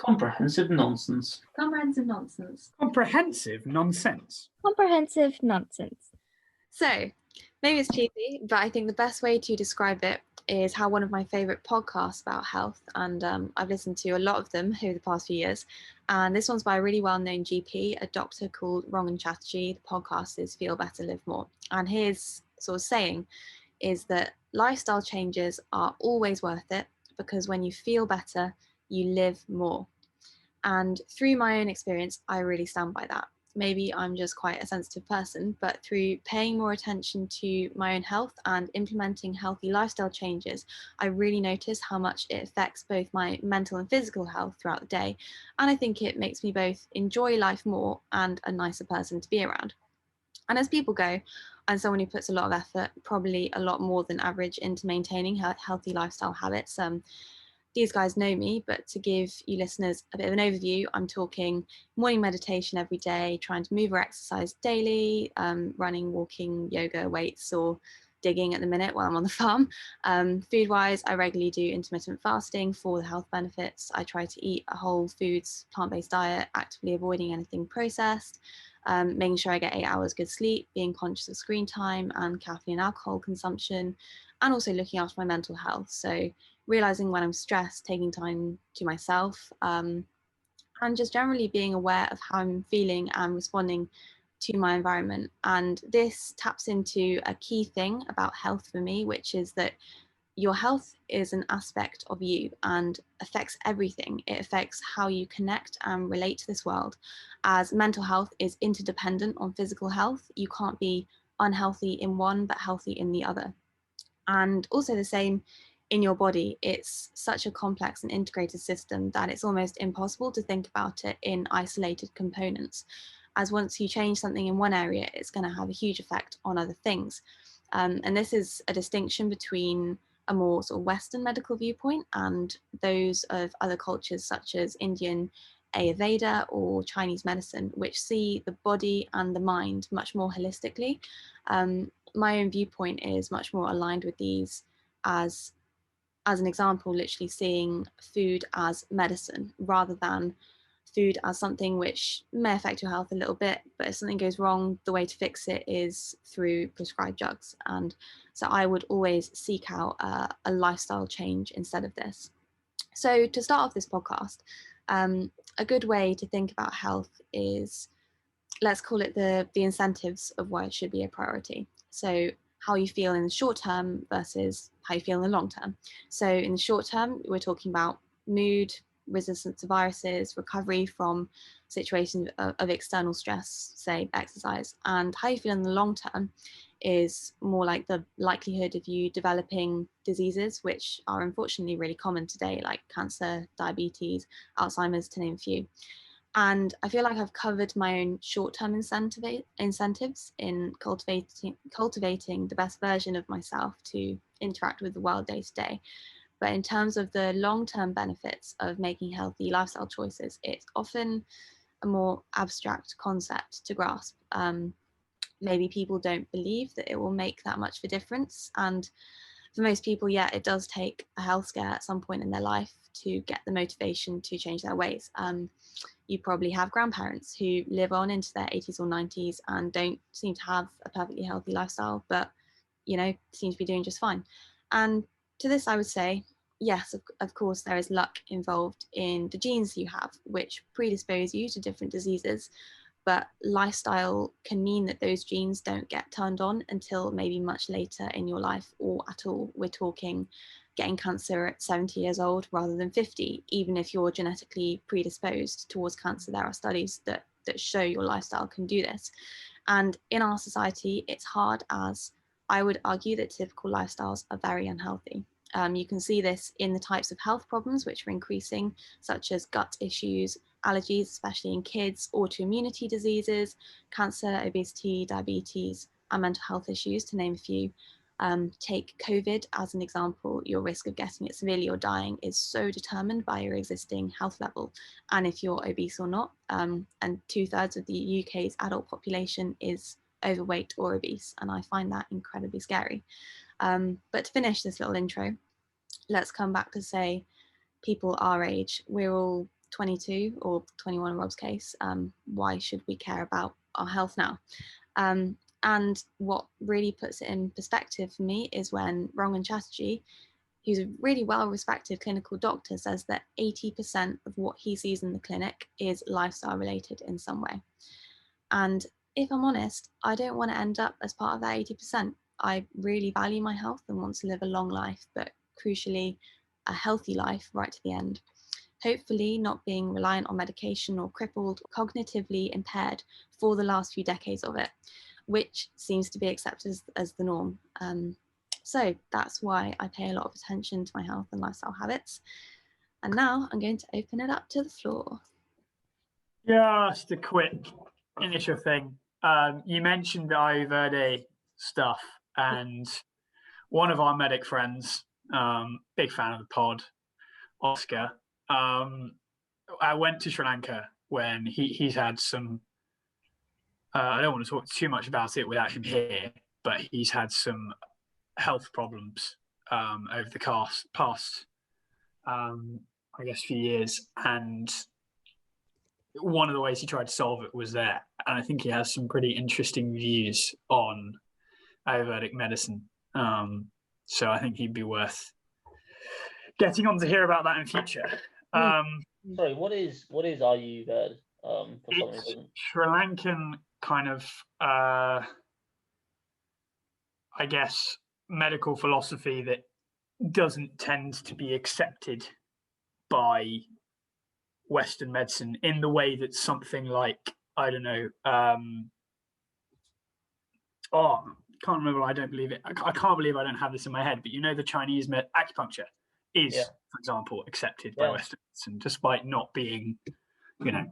Comprehensive nonsense. Comprehensive nonsense. Comprehensive nonsense. Comprehensive nonsense. So, maybe it's cheesy, but I think the best way to describe it is how one of my favourite podcasts about health, and I've listened to a lot of them over the past few years, and this one's by a really well-known GP, a doctor called Rangan Chattergee. The podcast is Feel Better, Live More. And his sort of saying is that lifestyle changes are always worth it because when you feel better, you live more. And through my own experience, I really stand by that. Maybe I'm just quite a sensitive person, but through paying more attention to my own health and implementing healthy lifestyle changes, I really notice how much it affects both my mental and physical health throughout the day. And I think it makes me both enjoy life more and a nicer person to be around. And as people go, I'm someone who puts a lot of effort, probably a lot more than average, into maintaining healthy lifestyle habits. These guys know me, but to give you listeners a bit of an overview, I'm talking morning meditation every day, trying to move or exercise daily, running, walking, yoga, weights, or digging at the minute while I'm on the farm. Food-wise, I regularly do intermittent fasting for the health benefits. I try to eat a whole foods, plant-based diet, actively avoiding anything processed, making sure I get 8 hours good sleep, being conscious of screen time and caffeine and alcohol consumption, and also looking after my mental health. So realizing when I'm stressed, taking time to myself, and just generally being aware of how I'm feeling and responding to my environment. And this taps into a key thing about health for me, which is that your health is an aspect of you and affects everything. It affects how you connect and relate to this world. As mental health is interdependent on physical health, you can't be unhealthy in one but healthy in the other. And also the same in your body. It's such a complex and integrated system that it's almost impossible to think about it in isolated components, as once you change something in one area, it's going to have a huge effect on other things. And this is a distinction between a more sort of Western medical viewpoint and those of other cultures such as Indian Ayurveda or Chinese medicine, which see the body and the mind much more holistically. My own viewpoint is much more aligned with these, as an example, literally seeing food as medicine rather than food as something which may affect your health a little bit, but if something goes wrong, the way to fix it is through prescribed drugs. And so I would always seek out a lifestyle change instead of this. So to start off this podcast, a good way to think about health is, let's call it the incentives of why it should be a priority. So how you feel in the short term versus how you feel in the long term. So in the short term, we're talking about mood, resistance to viruses, recovery from situations of external stress, say exercise. And how you feel in the long term is more like the likelihood of you developing diseases, which are unfortunately really common today, like cancer, diabetes, Alzheimer's, to name a few. And I feel like I've covered my own short-term incentives in cultivating the best version of myself to interact with the world day to day. But in terms of the long-term benefits of making healthy lifestyle choices, it's often a more abstract concept to grasp. Maybe people don't believe that it will make that much of a difference. And for most people, yeah, it does take a health scare at some point in their life to get the motivation to change their ways. You probably have grandparents who live on into their 80s or 90s and don't seem to have a perfectly healthy lifestyle, but, seem to be doing just fine. And to this, I would say, yes, of course, there is luck involved in the genes you have, which predispose you to different diseases. But lifestyle can mean that those genes don't get turned on until maybe much later in your life, or at all. We're talking getting cancer at 70 years old rather than 50, even if you're genetically predisposed towards cancer. There are studies that show your lifestyle can do this. And in our society, it's hard, as I would argue that typical lifestyles are very unhealthy. You can see this in the types of health problems which are increasing, such as gut issues, allergies, especially in kids, autoimmunity diseases, cancer, obesity, diabetes, and mental health issues, to name a few. Take COVID as an example. Your risk of getting it severely or dying is so determined by your existing health level, and if you're obese or not. And 2/3 of the UK's adult population is overweight or obese, and I find that incredibly scary. But to finish this little intro, let's come back to say people our age, we're all 22 or 21 in Rob's case, why should we care about our health now? And what really puts it in perspective for me is when Rangan Chattergee, who's a really well-respected clinical doctor, says that 80% of what he sees in the clinic is lifestyle related in some way. And if I'm honest, I don't want to end up as part of that 80%. I really value my health and want to live a long life, but crucially, a healthy life right to the end. Hopefully not being reliant on medication or crippled, cognitively impaired for the last few decades of it, which seems to be accepted as the norm. So that's why I pay a lot of attention to my health and lifestyle habits. And now I'm going to open it up to the floor. Just a quick initial thing. You mentioned the Ayurveda stuff, and one of our medic friends, big fan of the pod, Oscar, I went to Sri Lanka when he's had some, I don't want to talk too much about it without him here, but he's had some health problems over the past I guess, few years. And one of the ways he tried to solve it was there. And I think he has some pretty interesting views on Ayurvedic medicine. So I think he'd be worth getting on to hear about that in future. Sorry, what is Ayurveda? For some reason, Sri Lankan kind of, I guess, medical philosophy that doesn't tend to be accepted by Western medicine in the way that something like, I don't know, can't remember. I don't believe it. I can't believe I don't have this in my head. But you know, the Chinese acupuncture is, for example, accepted by Western medicine, despite not being, you know,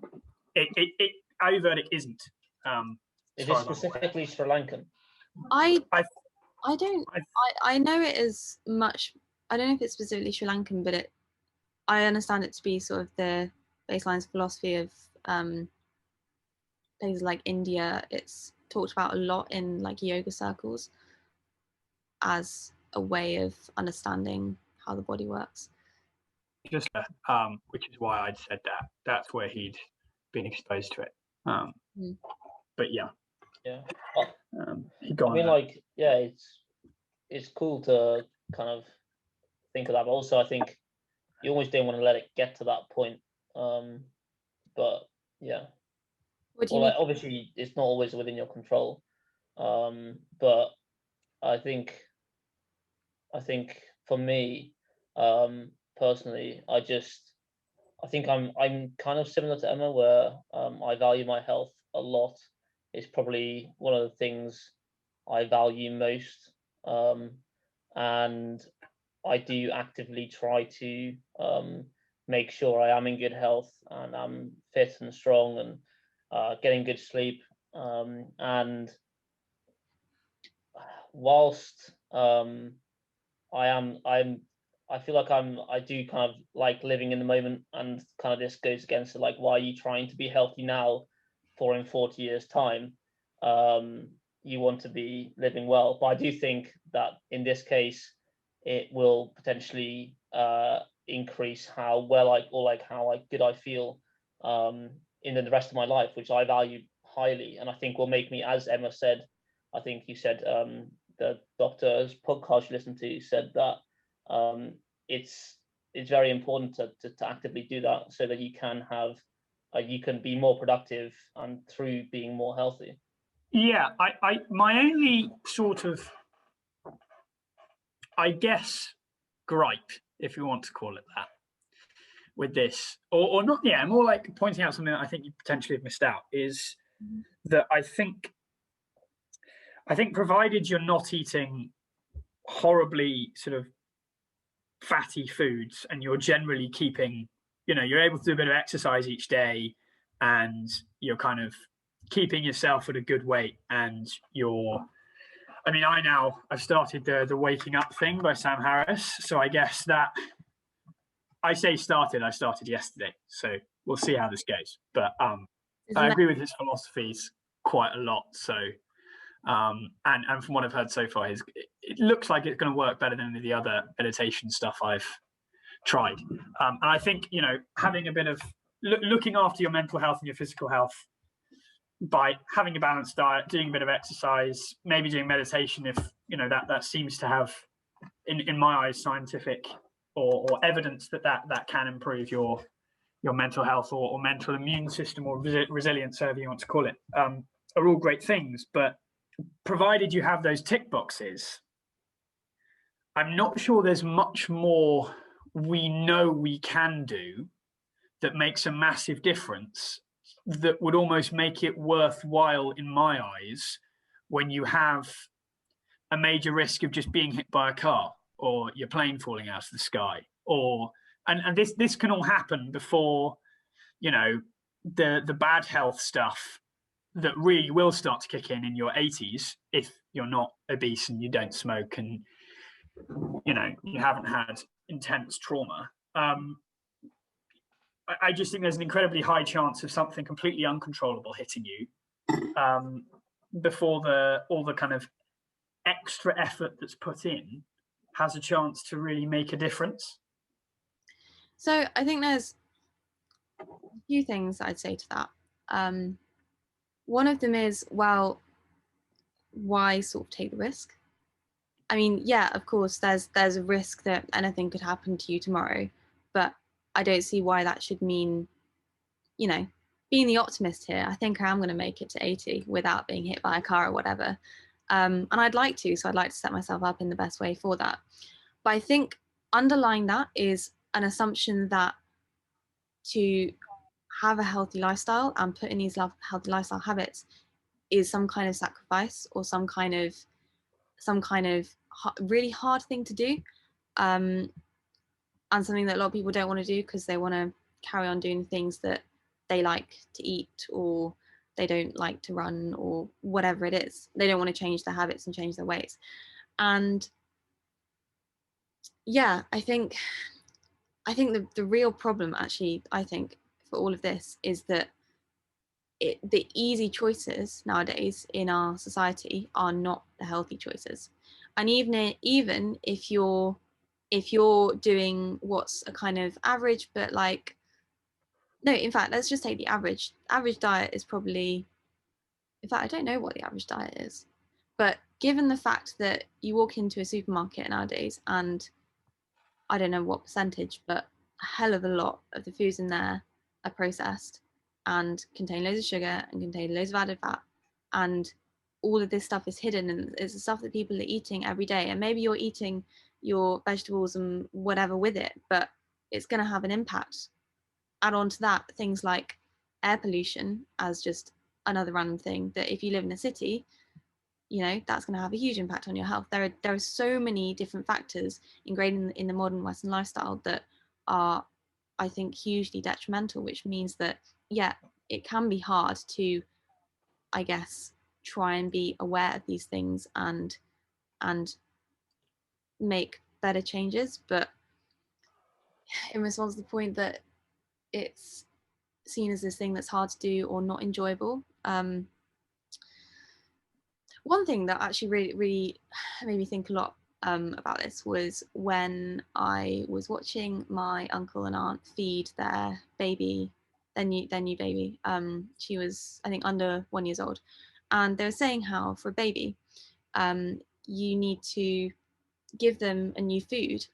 Ayurvedic isn't. Is it specifically Sri Lankan? I know it is much. I don't know if it's specifically Sri Lankan, but I understand it to be sort of the baseline philosophy of places like India. It's talked about a lot in like yoga circles as a way of understanding how the body works. Just which is why I'd said that. That's where he'd been exposed to it. But yeah. I mean, like, it's cool to kind of think of that, but also I think you always don't want to let it get to that point. But yeah, what do you mean? Like, obviously it's not always within your control. But I think for me, personally, I think I'm kind of similar to Emma, where I value my health a lot. It's probably one of the things I value most, and I do actively try to make sure I am in good health and I'm fit and strong and getting good sleep. And whilst I feel like I do kind of like living in the moment, and kind of this goes against it, like, why are you trying to be healthy now for in 40 years time? You want to be living well, but I do think that in this case it will potentially increase how well how good I feel in the rest of my life, which I value highly, and I think will make me, as Emma said, I think you said the doctor's podcast you listened to said that it's very important to actively do that, so that you can have you can be more productive and through being more healthy. Yeah, I my only sort of, I guess, gripe, if you want to call it that, with this, or not, more like pointing out something that I think you potentially have missed out, is that I think provided you're not eating horribly sort of fatty foods, and you're generally keeping, you're able to do a bit of exercise each day, and you're kind of keeping yourself at a good weight, and I've started the Waking Up thing by Sam Harris, so I guess that I started yesterday, so we'll see how this goes. But I agree with his philosophies quite a lot. So, and from what I've heard so far, it looks like it's going to work better than the other meditation stuff I've tried. And I think having a bit of looking after your mental health and your physical health by having a balanced diet, doing a bit of exercise, maybe doing meditation if that seems to have, in my eyes, scientific or evidence that can improve your mental health or mental immune system or resilience, however you want to call it, are all great things. But provided you have those tick boxes, I'm not sure there's much more we know we can do that makes a massive difference, that would almost make it worthwhile in my eyes when you have a major risk of just being hit by a car or your plane falling out of the sky, and this can all happen before the bad health stuff that really will start to kick in your 80s if you're not obese and you don't smoke and you haven't had intense trauma. I just think there's an incredibly high chance of something completely uncontrollable hitting you before all the kind of extra effort that's put in has a chance to really make a difference. So I think there's a few things I'd say to that. One of them is, well, why sort of take the risk? I mean, yeah, of course, there's a risk that anything could happen to you tomorrow, but I don't see why that should mean, being the optimist here, I think I am going to make it to 80 without being hit by a car or whatever. And I'd like to, so I'd like to set myself up in the best way for that. But I think underlying that is an assumption that to have a healthy lifestyle and put in these healthy lifestyle habits is some kind of sacrifice or some kind of really hard thing to do, and something that a lot of people don't want to do because they want to carry on doing things that they like to eat, or they don't like to run, or whatever it is. They don't want to change their habits and change their ways. And yeah, I think the real problem, actually, I think, for all of this is that the easy choices nowadays in our society are not the healthy choices. And even if you're doing what's a kind of average, but no, in fact, let's just take the average diet is probably, in fact, I don't know what the average diet is, but given the fact that you walk into a supermarket nowadays and I don't know what percentage, but a hell of a lot of the foods in there are processed and contain loads of sugar and contain loads of added fat, and all of this stuff is hidden, and it's the stuff that people are eating every day. And maybe you're eating your vegetables and whatever with it, but it's going to have an impact. Add on to that things like air pollution as just another random thing, that if you live in a city, that's going to have a huge impact on your health. There are so many different factors ingrained in the modern Western lifestyle that are, I think, hugely detrimental, which means that, yeah, it can be hard to, I guess, try and be aware of these things and make better changes. But in response to the point that it's seen as this thing that's hard to do or not enjoyable, one thing that actually really made me think a lot about this was when I was watching my uncle and aunt feed their baby, their new baby. She was, I think, under 1 year old, and they were saying how for a baby, you need to give them a new food,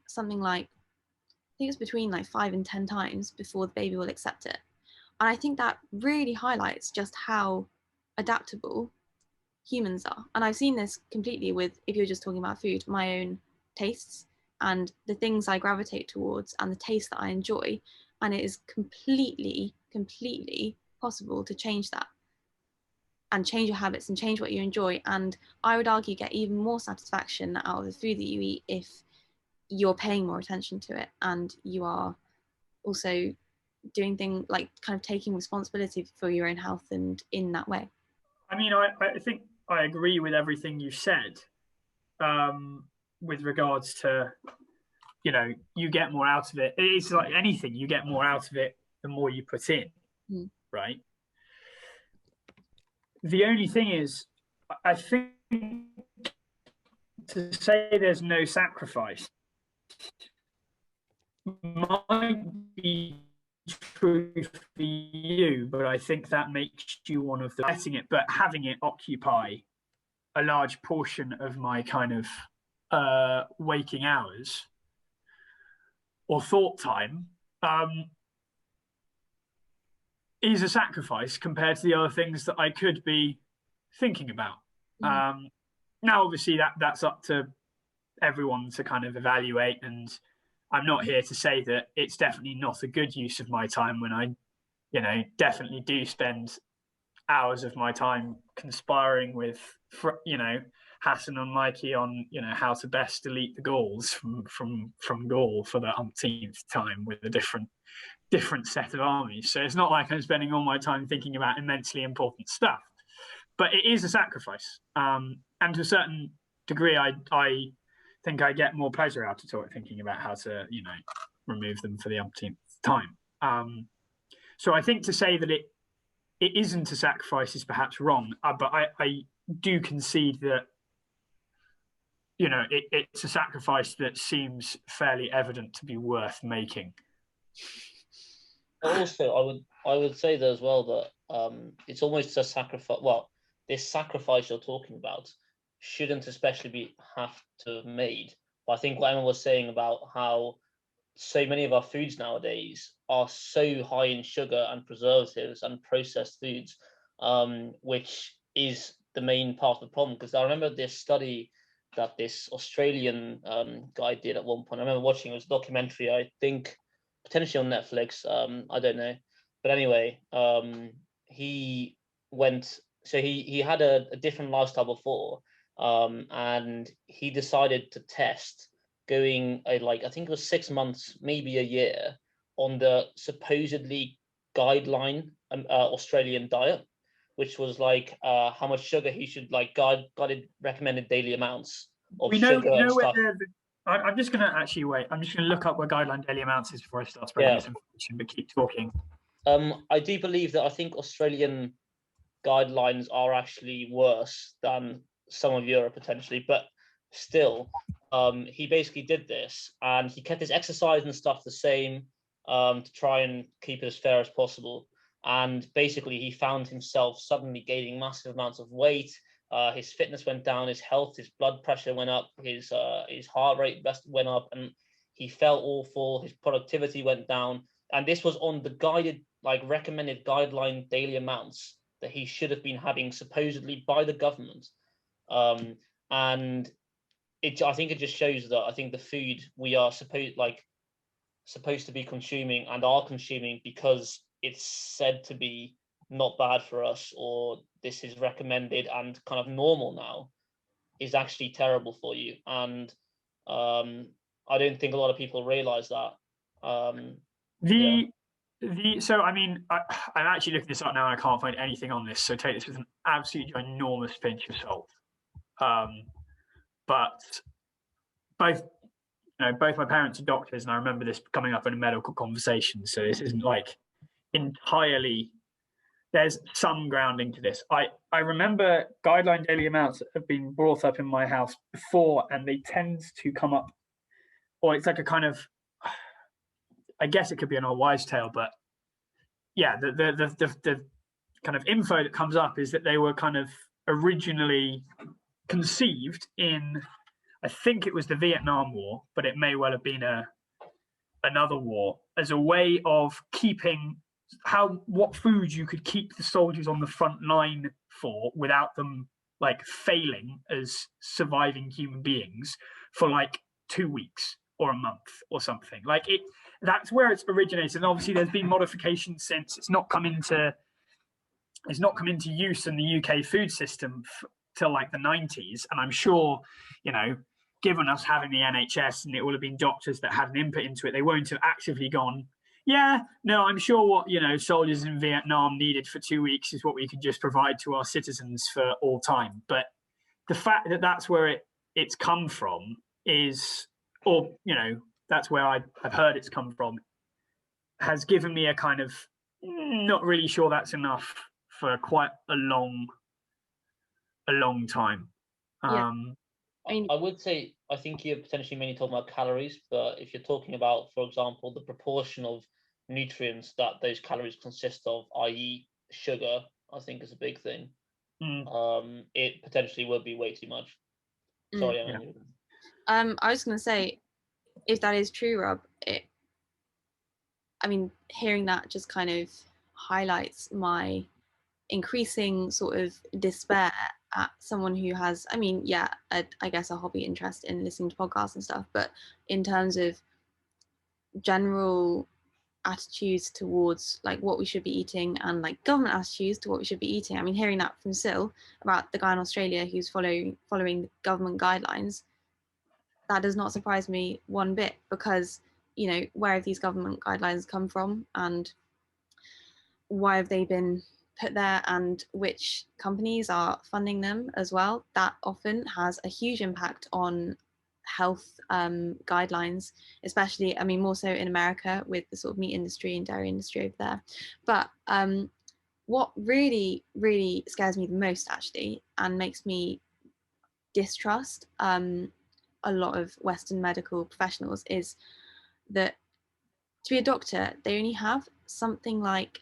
something like, I think it's between 5 and 10 times before the baby will accept it. And I think that really highlights just how adaptable humans are. And I've seen this completely with, if you're just talking about food, my own tastes and the things I gravitate towards and the taste that I enjoy. And it is completely possible to change that and change your habits and change what you enjoy. And I would argue get even more satisfaction out of the food that you eat if you're paying more attention to it and you are also doing things like kind of taking responsibility for your own health and in that way. I mean, I think I agree with everything you said, with regards to, you get more out of it. It's like anything, you get more out of it the more you put in, right? The only thing is, I think to say there's no sacrifice might be true for you, but I think that makes you one of the getting it, but having it occupy a large portion of my kind of waking hours or thought time is a sacrifice compared to the other things that I could be thinking about. Now, obviously, that's up to everyone to kind of evaluate, and I'm not here to say that it's definitely not a good use of my time when I, definitely do spend hours of my time conspiring with, Hassan and Mikey on, how to best delete the Gauls from Gaul for the umpteenth time with a different set of armies. So it's not like I'm spending all my time thinking about immensely important stuff, but it is a sacrifice. And to a certain degree, I think I get more pleasure out of it thinking about how to, remove them for the umpteenth time. So I think to say that it isn't a sacrifice is perhaps wrong, but I do concede that, it's a sacrifice that seems fairly evident to be worth making. Also, I would say that as well that it's almost a sacrifice. Well, this sacrifice you're talking about shouldn't especially have to have made. But I think what Emma was saying about how so many of our foods nowadays are so high in sugar and preservatives and processed foods, which is the main part of the problem. Because I remember this study that this Australian guy did at one point. I remember watching, it was a documentary, I think potentially on Netflix, I don't know. But anyway, he went, so he had a different lifestyle before, and he decided to test going I think it was 6 months, maybe a year, on the supposedly guideline Australian diet, which was like how much sugar he should guided recommended daily amounts of sugar and stuff. I'm just going to actually wait. I'm just going to look up where guideline daily amounts is before I start spreading this information, but keep talking. I do believe that I think Australian guidelines are actually worse than some of Europe potentially, but still, he basically did this and he kept his exercise and stuff the same to try and keep it as fair as possible. And basically, he found himself suddenly gaining massive amounts of weight. His fitness went down, his health, his blood pressure went up, his heart rate went up, and he felt awful. His productivity went down, and this was on the guided, recommended guideline daily amounts that he should have been having supposedly by the government. And I think it just shows that I think the food we are supposed to be consuming and are consuming because it's said to be not bad for us, or this is recommended and kind of normal now, is actually terrible for you. And I don't think a lot of people realize that. So I mean, I'm actually looking this up now and I can't find anything on this, so take this with an absolutely enormous pinch of salt. But both my parents are doctors, and I remember this coming up in a medical conversation, so this isn't entirely, there's some grounding to this. I remember guideline daily amounts have been brought up in my house before, and they tend to come up, or it's like a kind of, I guess it could be an old wives' tale, but yeah, the kind of info that comes up is that they were kind of originally conceived in, I think it was the Vietnam War, but it may well have been another war, as a way of keeping what foods you could keep the soldiers on the front line for without them failing as surviving human beings for 2 weeks or a month or something. That's where it's originated, and obviously there's been modifications since. It's not come into use in the UK food system till the 90s, and I'm sure, given us having the NHS and it will have been doctors that had an input into it, they won't have actively gone, I'm sure what soldiers in Vietnam needed for 2 weeks is what we can just provide to our citizens for all time. But the fact that that's where it's come from is, or that's where I've heard it's come from, has given me a kind of not really sure that's enough for quite a long time. I would say, I think you're potentially mainly talking about calories, but if you're talking about, for example, the proportion of nutrients that those calories consist of, i.e. sugar, I think is a big thing. It potentially will be way too much. Sorry, I mean, I was going to say, if that is true, Rob, hearing that just kind of highlights my increasing sort of despair at someone who has, I guess a hobby interest in listening to podcasts and stuff, but in terms of general attitudes towards like what we should be eating and like government attitudes to what we should be eating. I mean, hearing that from Sil about the guy in Australia who's following the government guidelines, that does not surprise me one bit, because where have these government guidelines come from and why have they been put there and which companies are funding them as well. That often has a huge impact on health guidelines, especially, more so in America with the sort of meat industry and dairy industry over there. But what really, really scares me the most, actually, and makes me distrust a lot of Western medical professionals, is that to be a doctor, they only have something like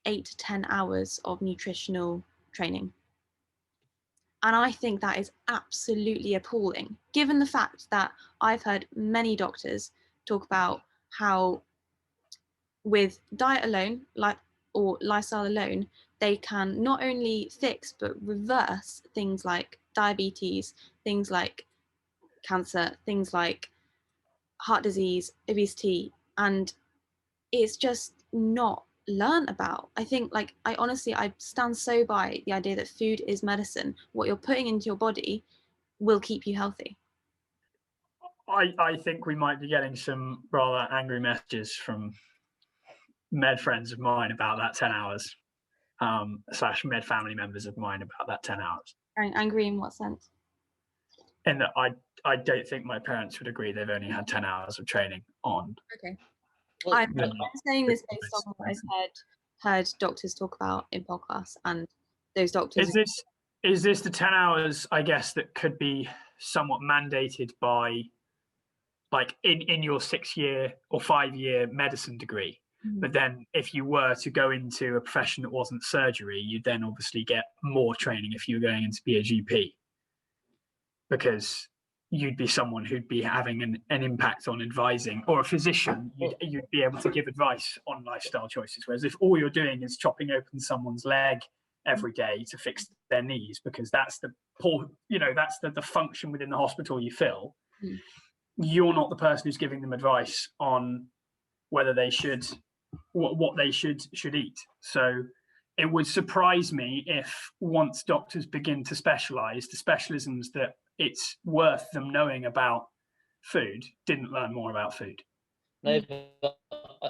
8 to 10 hours of nutritional training. And I think that is absolutely appalling, given the fact that I've heard many doctors talk about how with diet alone, or lifestyle alone, they can not only fix but reverse things like diabetes, things like cancer, things like heart disease, obesity, and it's just not learn about. I think, I stand so by the idea that food is medicine. What you're putting into your body will keep you healthy. I think we might be getting some rather angry messages from med friends of mine about that 10 hours, / med family members of mine about that 10 hours. Angry in what sense? And that I don't think my parents would agree they've only had 10 hours of training on. Okay. well, I'm saying this based on what I've heard doctors talk about in podcasts, and those doctors. Is this the 10 hours, I guess, that could be somewhat mandated by, like, in your 6-year or 5-year medicine degree? But then if you were to go into a profession that wasn't surgery, you'd then obviously get more training if you were going in to be a GP, because you'd be someone who'd be having an impact on advising, or a physician, you'd be able to give advice on lifestyle choices. Whereas if all you're doing is chopping open someone's leg every day to fix their knees, because that's the that's the function within the hospital you fill, you're not the person who's giving them advice on whether they should, what they should eat. So it would surprise me if, once doctors begin to specialize, the specialisms that it's worth them knowing about food didn't learn more about food. No, but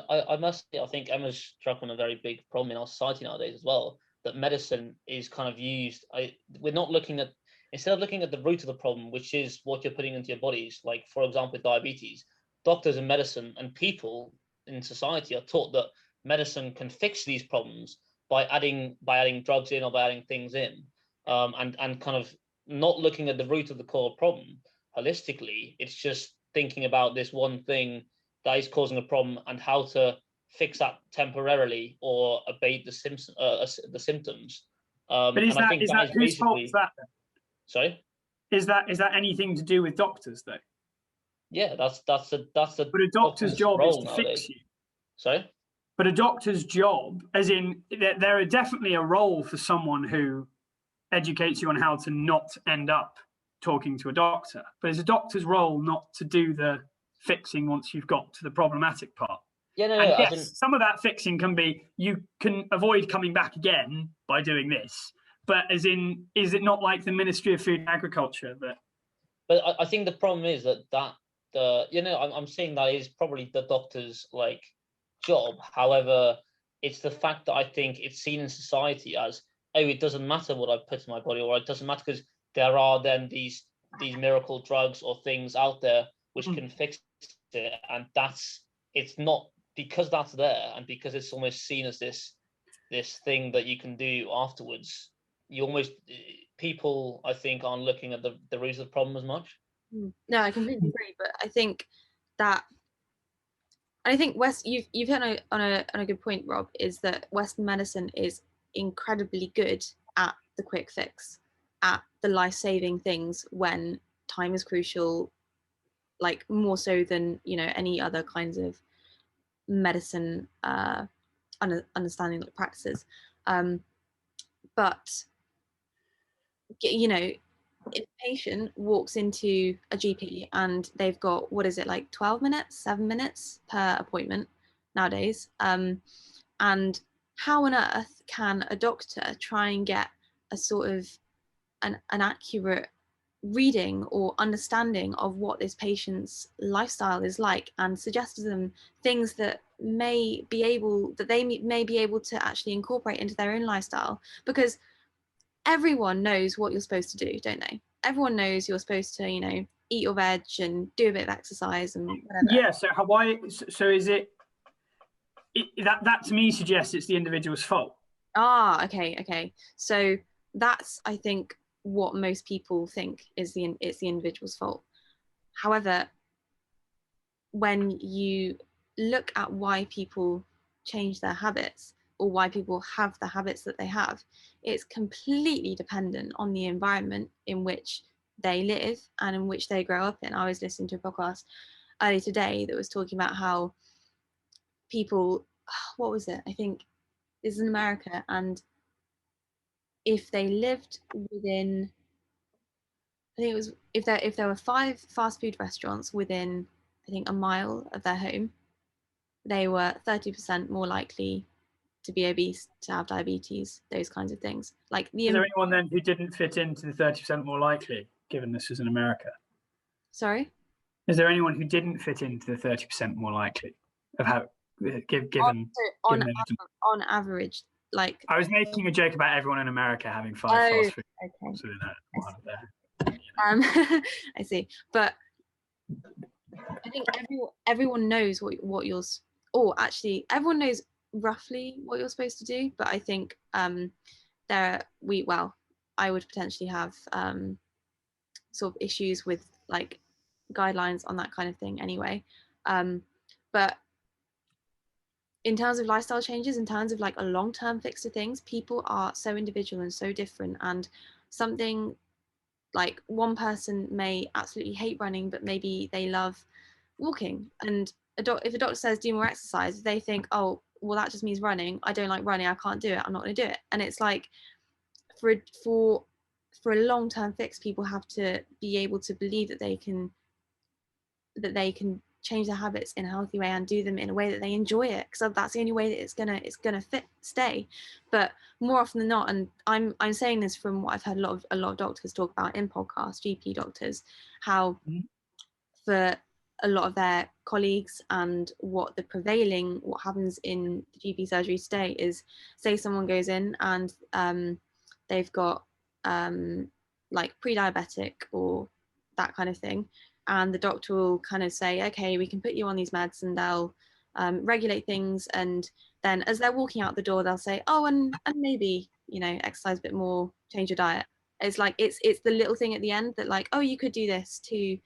I must say, I think Emma's struck on a very big problem in our society nowadays as well, that medicine is kind of used. We're not looking at, instead of looking at the root of the problem, which is what you're putting into your bodies, like, for example, diabetes, doctors in medicine and people in society are taught that medicine can fix these problems by adding drugs in, or by adding things in, and kind of not looking at the root of the core problem holistically. It's just thinking about this one thing that is causing a problem and how to fix that temporarily or abate the symptoms. But is that whose fault is that then? Sorry? Is that anything to do with doctors though? Yeah, that's the. But a doctor's job is to fix you. Sorry? But a doctor's job, as in, there are definitely a role for someone who educates you on how to not end up talking to a doctor. But it's a doctor's role not to do the fixing once you've got to the problematic part. Yeah, no, and no. Yes, some of that fixing can be, you can avoid coming back again by doing this. But as in, is it not like the Ministry of Food and Agriculture that? But I think the problem is that I'm saying that is probably the doctor's job. However, it's the fact that I think it's seen in society as, oh, it doesn't matter what I put in my body, or it doesn't matter because there are then these miracle drugs or things out there which can fix it, and it's not, because that's there, and because it's almost seen as this thing that you can do afterwards. People, I think, aren't looking at the roots of the problem as much. No, I completely agree, but I think that I think you've hit on a good point, Rob, is that Western medicine is incredibly good at the quick fix, at the life-saving things when time is crucial, like more so than, you know, any other kinds of medicine understanding, like practices. But you know, if a patient walks into a GP and they've got, what is it, like 12 minutes, 7 minutes per appointment nowadays, and how on earth can a doctor try and get a sort of an accurate reading or understanding of what this patient's lifestyle is like, and suggest to them things that they may be able to actually incorporate into their own lifestyle? Because everyone knows what you're supposed to do, don't they? Everyone knows you're supposed to, you know, eat your veg and do a bit of exercise and whatever. Yeah. So is it that to me suggests it's the individual's fault? Okay. So that's, I think, what most people think is it's the individual's fault. However, when you look at why people change their habits, or why people have the habits that they have, it's completely dependent on the environment in which they live and in which they grow up in. I was listening to a podcast earlier today that was talking about how people, what was it? I think this is in America, and if they lived within, I think it was, if there were 5 fast food restaurants within, I think, a mile of their home, they were 30% more likely to be obese, to have diabetes, those kinds of things. Like Is there anyone then who didn't fit into the 30% more likely, given this is in America? Sorry? Is there anyone who didn't fit into the 30% more likely of how given on average, like, I was making a joke about everyone in America having 5 fast food. Okay. So I see. But I think everyone knows what you're, or actually everyone knows roughly what you're supposed to do, but I think I would potentially have sort of issues with like guidelines on that kind of thing anyway. But in terms of lifestyle changes, in terms of like a long-term fix to things, people are so individual and so different, and something like one person may absolutely hate running, but maybe they love walking. And if a doctor says do more exercise, they think, oh, well, that just means running. I don't like running. I can't do it. I'm not going to do it. And it's like, for a long-term fix, people have to be able to believe that they can change their habits in a healthy way and do them in a way that they enjoy it, because that's the only way that it's gonna stay. But more often than not, and I'm saying this from what I've heard a lot of doctors talk about in podcasts, GP doctors, how for a lot of their colleagues, and what happens in the GP surgery today is, say someone goes in and they've got like pre-diabetic or that kind of thing, and the doctor will kind of say, okay, we can put you on these meds, and they'll regulate things, and then as they're walking out the door, they'll say, oh, and maybe, you know, exercise a bit more, change your diet. It's like it's the little thing at the end that, like, oh, you could do this to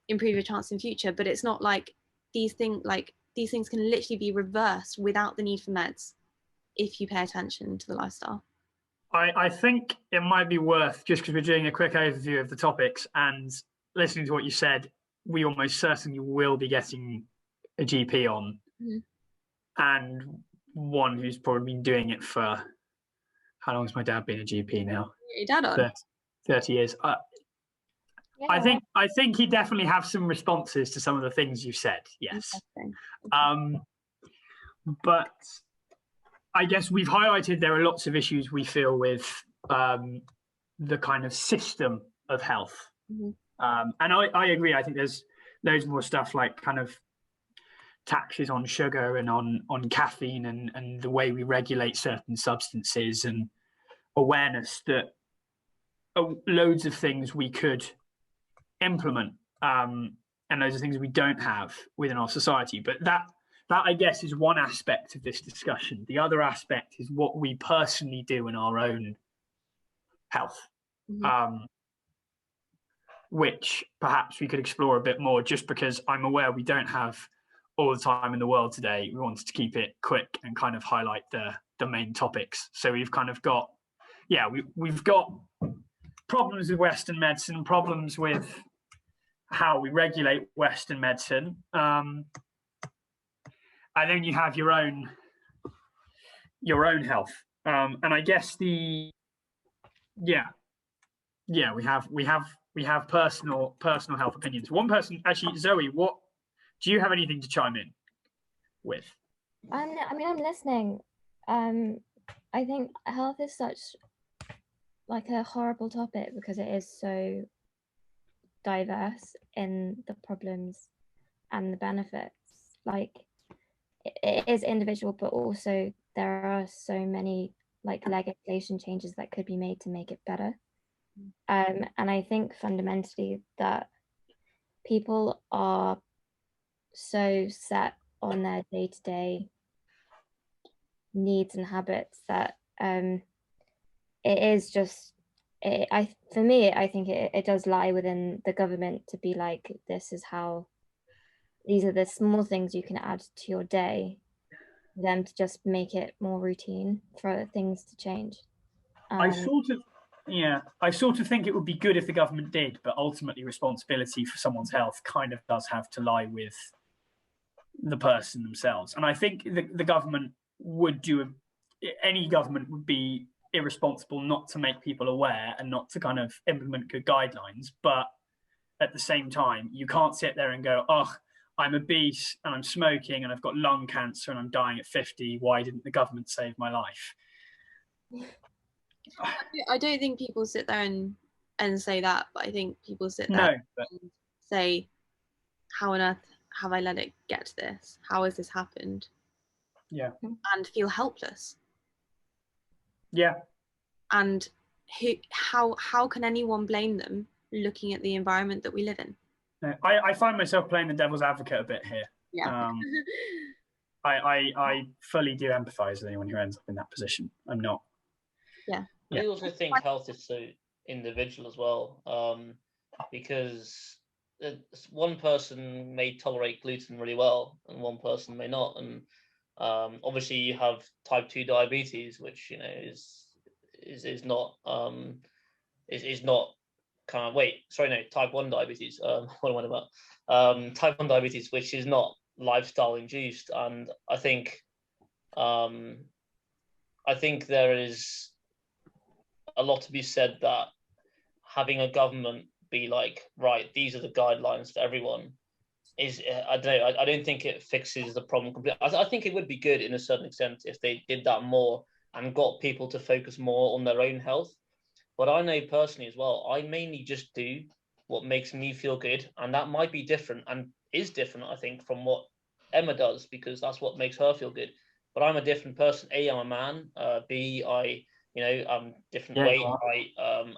improve your chance in future, but it's not like these things can literally be reversed without the need for meds if you pay attention to the lifestyle. I think it might be worth, just because we're doing a quick overview of the topics and listening to what you said, we almost certainly will be getting a GP on, and one who's probably been doing it for, how long has my dad been a GP now? Your dad on? 30 years. I think he definitely have some responses to some of the things you've said. Yes. But I guess we've highlighted there are lots of issues we feel with the kind of system of health. And I agree. I think there's loads more stuff, like kind of taxes on sugar and on caffeine, and the way we regulate certain substances, and awareness that loads of things we could implement, and those are things we don't have within our society. But that I guess is one aspect of this discussion. The other aspect is what we personally do in our own health, which perhaps we could explore a bit more, just because I'm aware we don't have all the time in the world today, we wanted to keep it quick and kind of highlight the main topics. So we've kind of got, we've got problems with Western medicine, problems with how we regulate Western medicine, and then you have your own health. And I guess we have personal health opinions. One person, actually, Zoe, what do you have anything to chime in with? I mean, I'm listening. I think health is such like a horrible topic because it is so diverse in the problems and the benefits. Like it is individual, but also there are so many like legislation changes that could be made to make it better. And I think fundamentally that people are so set on their day-to-day needs and habits that it is just for me I think it does lie within the government to be like, these are the small things you can add to your day, for them to just make it more routine for things to change. I sort of think it would be good if the government did, but ultimately responsibility for someone's health kind of does have to lie with the person themselves. And I think the government any government would be irresponsible not to make people aware and not to kind of implement good guidelines. But at the same time, you can't sit there and go, oh, I'm obese and I'm smoking and I've got lung cancer and I'm dying at 50. Why didn't the government save my life? I don't think people sit there and say that, but I think people sit there and say, how on earth have I let it get to this? How has this happened? Yeah. And feel helpless. Yeah. And how can anyone blame them looking at the environment that we live in? I find myself playing the devil's advocate a bit here. Yeah. I fully do empathize with anyone who ends up in that position. I'm not. Yeah. I also think health is so individual as well, because one person may tolerate gluten really well and one person may not. And obviously you have type 2 diabetes, which is not kind of type 1 diabetes. What am I about? Type 1 diabetes, which is not lifestyle induced. And I think there is a lot to be said that having a government be like, right, these are the guidelines for everyone is, I don't know, I don't think it fixes the problem completely. I think it would be good in a certain extent if they did that more and got people to focus more on their own health. But I know personally as well, I mainly just do what makes me feel good, and that might be different and is different, I think, from what Emma does, because that's what makes her feel good. But I'm a different person. A, I'm a man. B, I'm different weight, height,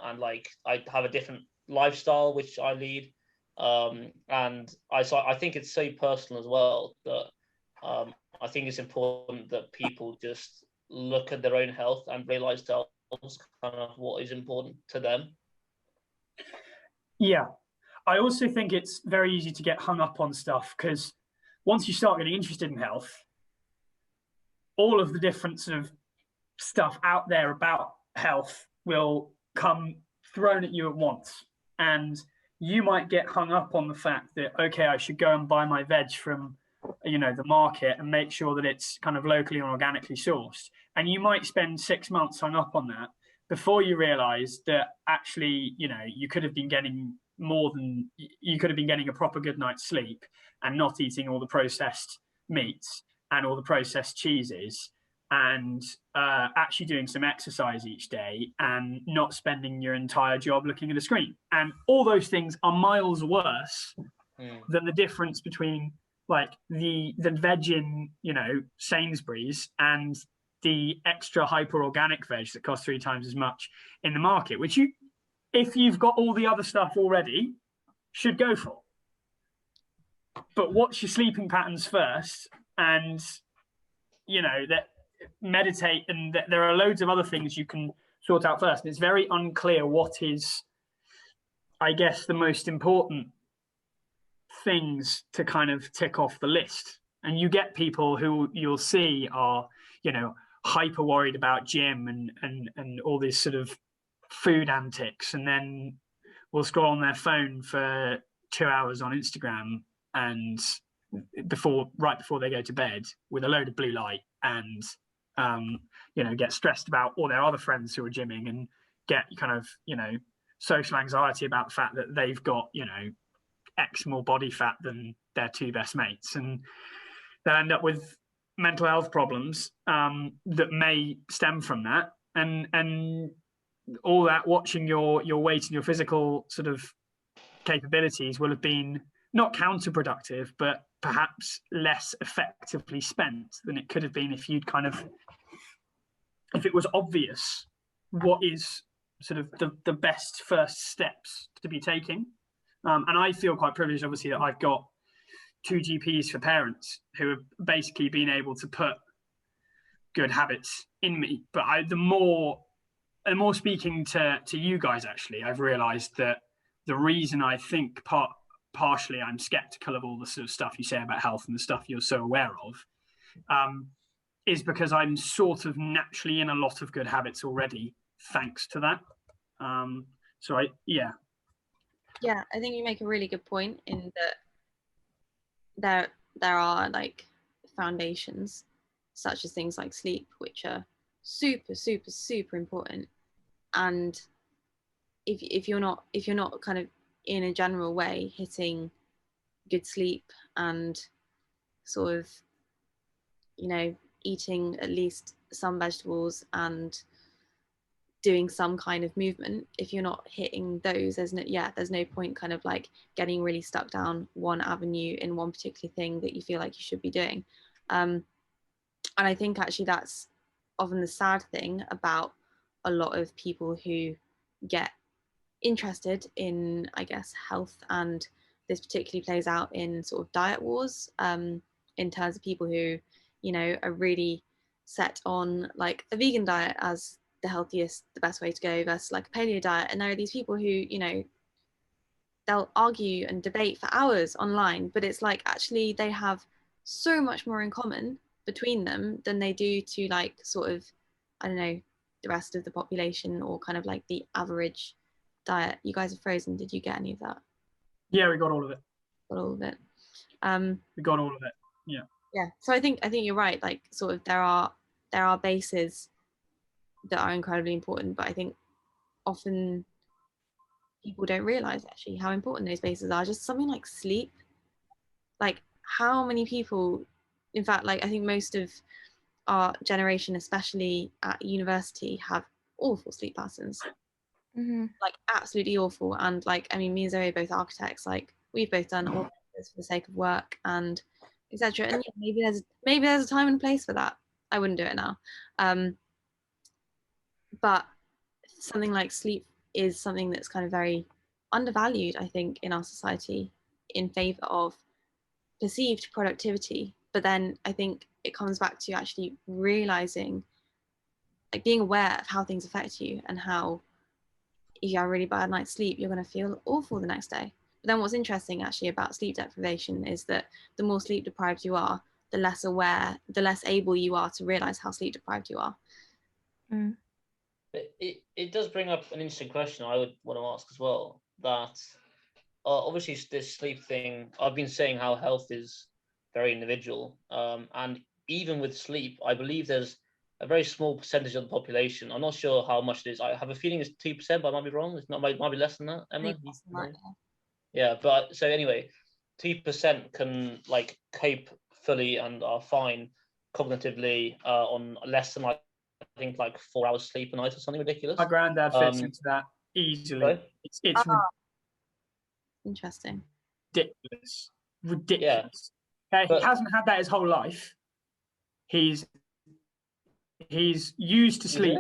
and like I have a different lifestyle which I lead, and I think it's so personal as well that I think it's important that people just look at their own health and realize themselves kind of what is important to them. Yeah, I also think it's very easy to get hung up on stuff because once you start getting interested in health, all of the different sort of stuff out there about health will come thrown at you at once. And you might get hung up on the fact that, okay, I should go and buy my veg from, the market and make sure that it's kind of locally and organically sourced. And you might spend 6 months hung up on that before you realize that actually, you could have been getting a proper good night's sleep and not eating all the processed meats and all the processed cheeses, and actually doing some exercise each day and not spending your entire job looking at a screen. And all those things are miles worse than the difference between like the veg in, Sainsbury's and the extra hyper organic veg that costs 3 times as much in the market, which if you've got all the other stuff already, should go for. But watch your sleeping patterns first, and that meditate, and there are loads of other things you can sort out first. And it's very unclear what is, I guess, the most important things to kind of tick off the list. And you get people who you'll see are, you know, hyper worried about gym and all this sort of food antics, and then will scroll on their phone for 2 hours on Instagram and right before they go to bed with a load of blue light, and you know, get stressed about all their other friends who are gymming, and get kind of, you know, social anxiety about the fact that they've got, you know, X more body fat than their two best mates, and they'll end up with mental health problems that may stem from that, and all that, watching your weight and your physical sort of capabilities will have been not counterproductive, but perhaps less effectively spent than it could have been if it was obvious what is sort of the best first steps to be taking. And I feel quite privileged, obviously, that I've got 2 GPs for parents who have basically been able to put good habits in me. But the more speaking to you guys, actually, I've realised that the reason I think partially I'm skeptical of all the sort of stuff you say about health and the stuff you're so aware of, is because I'm sort of naturally in a lot of good habits already, thanks to that. Yeah, I think you make a really good point in that there are like foundations such as things like sleep, which are super, super, super important. And if you're not kind of in a general way hitting good sleep and sort of, you know, eating at least some vegetables and doing some kind of movement, if you're not hitting those, there's no point kind of like getting really stuck down one avenue in one particular thing that you feel like you should be doing. And I think actually that's often the sad thing about a lot of people who get interested in, I guess, health, and this particularly plays out in sort of diet wars, in terms of people who, you know, are really set on like a vegan diet as the healthiest, the best way to go versus like a paleo diet. And there are these people who, you know, they'll argue and debate for hours online, but it's like actually they have so much more in common between them than they do to like sort of, I don't know, the rest of the population or kind of like the average diet. You guys are frozen. Did you get any of that? Yeah, we got all of it. Got all of it. We got all of it. Yeah. Yeah. So I think you're right. Like sort of there are bases that are incredibly important, but I think often people don't realize actually how important those bases are. Just something like sleep. Like how many people, in fact, like I think most of our generation, especially at university, have awful sleep patterns. Like absolutely awful. And like, I mean, me and Zoe are both architects. Like we've both done all this for the sake of work and etc. And yeah, maybe there's a time and place for that. I wouldn't do it now. But something like sleep is something that's kind of very undervalued, I think, in our society in favor of perceived productivity. But then I think it comes back to actually realizing, like being aware of how things affect you, and how if you have a really bad night's sleep, you're going to feel awful the next day. But then what's interesting actually about sleep deprivation is that the more sleep deprived you are, the less aware, the less able you are to realize how sleep deprived you are. It does bring up an interesting question I would want to ask as well, that obviously this sleep thing, I've been saying how health is very individual, and even with sleep, I believe there's a very small percentage of the population. I'm not sure how much it is. I have a feeling it's 2%, but I might be wrong. It's not. Might be less than that. Emma? Yeah, but so anyway, 2% can like cope fully and are fine cognitively on less than like I think like 4 hours sleep a night or something ridiculous. My granddad fits into that easily. Sorry? It's Interesting. Ridiculous. Yeah. Okay, he hasn't had that his whole life. He's used to sleep.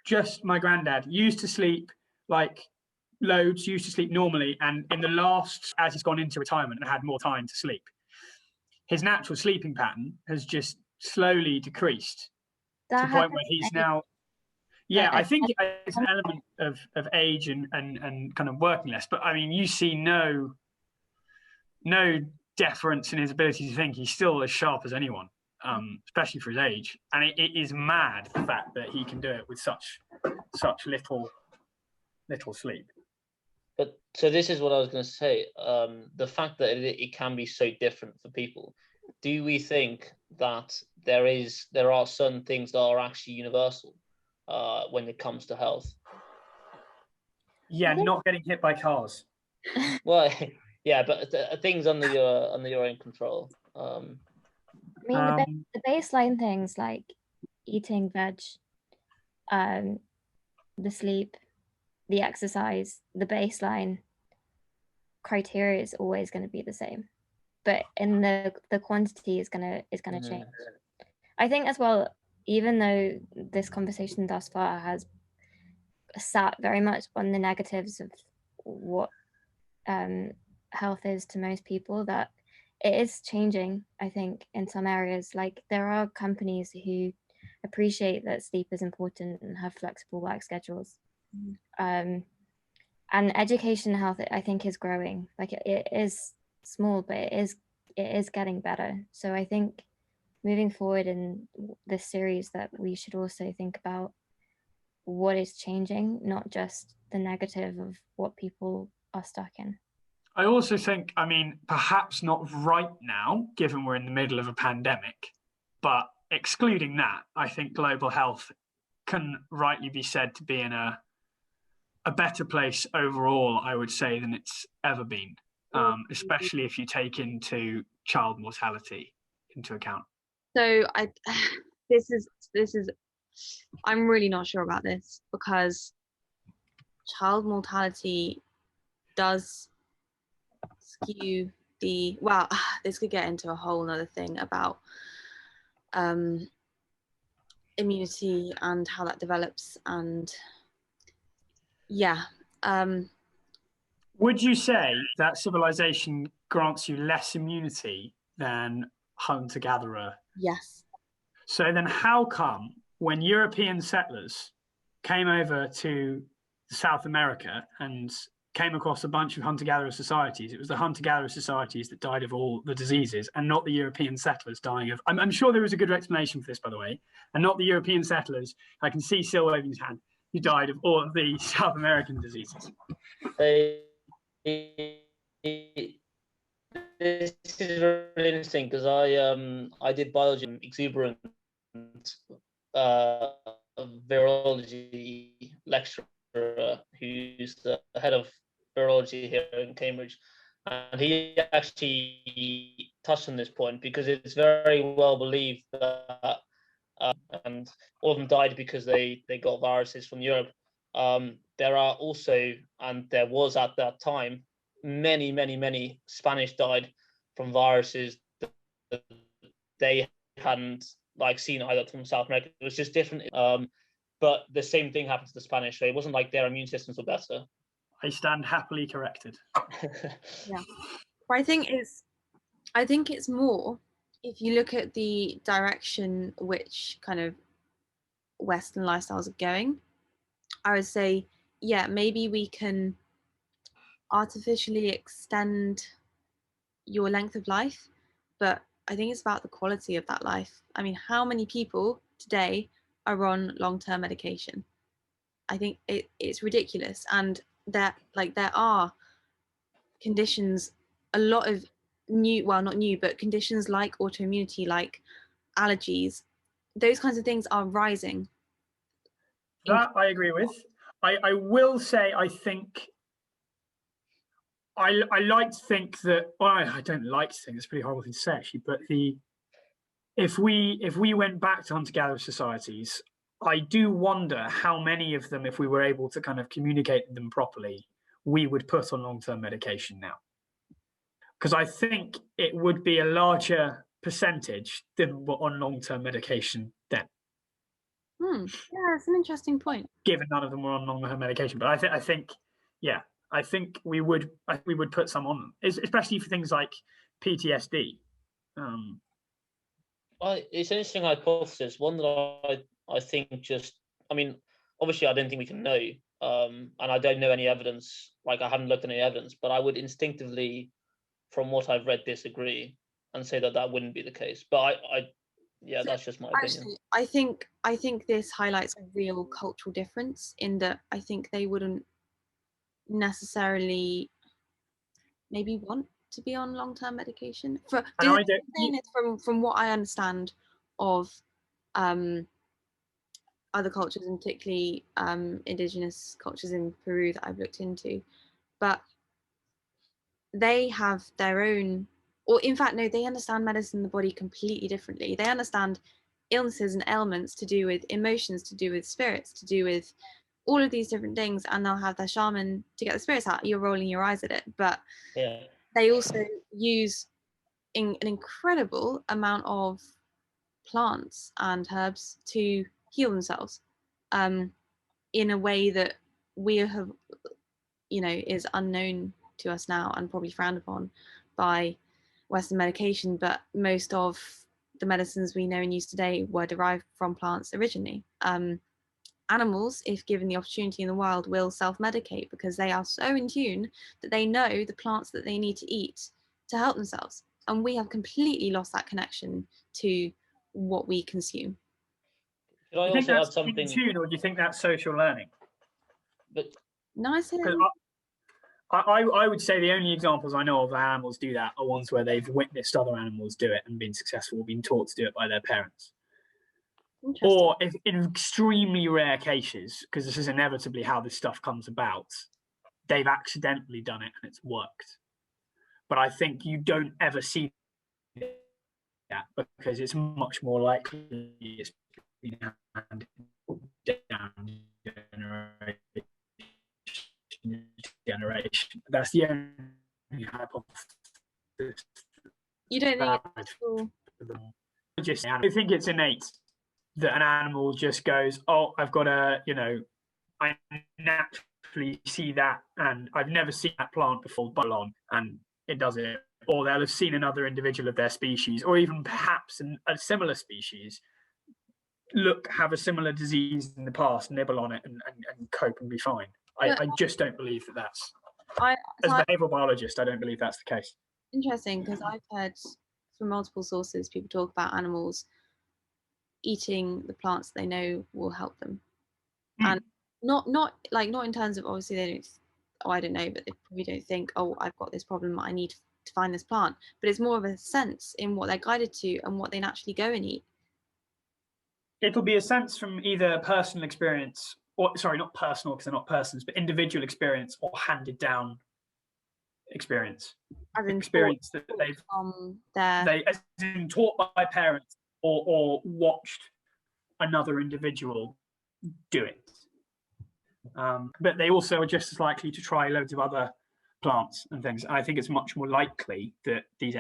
Just my granddad used to sleep like loads, used to sleep normally, and in the last, as he's gone into retirement and had more time to sleep, his natural sleeping pattern has just slowly decreased to the point where he's now. Yeah, I think it's an element of age and kind of working less. But I mean, you see no deference in his ability to think, he's still as sharp as anyone, especially for his age. And it is mad, the fact that he can do it with such little sleep. But so this is what I was going to say. The fact that it can be so different for people. Do we think that there are some things that are actually universal when it comes to health? Yeah, not getting hit by cars. Well, yeah, but things under your own control. I mean, the baseline things like eating veg, the sleep, the exercise, the baseline criteria is always going to be the same, but in the quantity is gonna change. I think as well, even though this conversation thus far has sat very much on the negatives of what health is to most people, that it is changing. I think in some areas, like there are companies who appreciate that sleep is important and have flexible work schedules. And education health, I think, is growing. Like it is small, but it is getting better. So I think moving forward in this series, that we should also think about what is changing, not just the negative of what people are stuck in. I also think, I mean, perhaps not right now, given we're in the middle of a pandemic, but excluding that, I think global health can rightly be said to be in a better place overall, I would say, than it's ever been, especially if you take into child mortality into account. So this is I'm really not sure about this, because child mortality does skew this could get into a whole nother thing about immunity and how that develops, and would you say that civilization grants you less immunity than hunter-gatherer? Yes. So then how come when European settlers came over to South America and came across a bunch of hunter-gatherer societies, it was the hunter-gatherer societies that died of all the diseases, and not the European settlers dying of... I'm sure there was a good explanation for this, by the way, and not the European settlers, I can see Sil waving his hand, who died of all of the South American diseases. This is really interesting, because I did biology and exuberant virology lecturer who's the head of virology here in Cambridge, and he actually touched on this point, because it's very well believed that and all of them died because they got viruses from Europe. There are also, and there was at that time, many Spanish died from viruses that they hadn't seen either from South America. It was just different. But the same thing happened to the Spanish. So it wasn't like their immune systems were better. I stand happily corrected. Yeah, but I think it's more, if you look at the direction which kind of Western lifestyles are going, I would say, yeah, maybe we can artificially extend your length of life, but I think it's about the quality of that life. I mean, how many people today are on long-term medication? I think it's ridiculous, and there are conditions, a lot of new, well, not new, but conditions like autoimmunity, like allergies, those kinds of things are rising. That I agree with. I will say, I think I like to think that, well, I don't like to think, it's a pretty horrible thing to say actually, but if we went back to hunter-gatherer societies, I do wonder how many of them, if we were able to kind of communicate them properly, we would put on long-term medication now. Because I think it would be a larger percentage than were on long-term medication then. Yeah, that's an interesting point. Given none of them were on long-term medication, but I think we would put some on them, especially for things like PTSD. It's an interesting hypothesis, one that I think obviously I don't think we can know, and I don't know any evidence, I haven't looked at any evidence, but I would instinctively from what I've read, disagree and say that that wouldn't be the case. But yeah, that's just my opinion. Actually, I think this highlights a real cultural difference in that I think they wouldn't necessarily maybe want to be on long-term medication. From what I understand of other cultures, and particularly indigenous cultures in Peru that I've looked into, but they have their own, or in fact, no, they understand medicine in the body completely differently. They understand illnesses and ailments to do with emotions, to do with spirits, to do with all of these different things, and they'll have their shaman to get the spirits out. You're rolling your eyes at it, but yeah, they also use an incredible amount of plants and herbs to heal themselves in a way that we have, is unknown to us now and probably frowned upon by Western medication. But most of the medicines we know and use today were derived from plants originally. Animals, if given the opportunity in the wild, will self-medicate because they are so in tune that they know the plants that they need to eat to help themselves. And we have completely lost that connection to what we consume. Could I Do you think also that's add something? in tune, or do you think that's social learning? But Nice. I would say the only examples I know of where animals do that are ones where they've witnessed other animals do it and been successful, been taught to do it by their parents. Or if in extremely rare cases, because this is inevitably how this stuff comes about, they've accidentally done it and it's worked. But I think you don't ever see that because it's much more likely it's been handed down generation. That's the only hypothesis. You don't think it's cool? I think it's innate that an animal just goes, oh, I've got I naturally see that, and I've never seen that plant before, but on, and it does it. Or they'll have seen another individual of their species, or even perhaps a similar species, have a similar disease in the past, nibble on it, and cope and be fine. I just don't believe that that's. As a behavioural biologist, I don't believe that's the case. Interesting, because I've heard from multiple sources people talk about animals eating the plants they know will help them, and not in terms of, obviously they don't. Oh, I don't know, but they probably don't think, oh, I've got this problem, I need to find this plant. But it's more of a sense in what they're guided to and what they naturally go and eat. It'll be a sense from either personal experience, or sorry, not personal because they're not persons, but individual experience or handed down experience. As in experience that as in taught by parents or watched another individual do it. But they also are just as likely to try loads of other plants and things. I think it's much more likely that these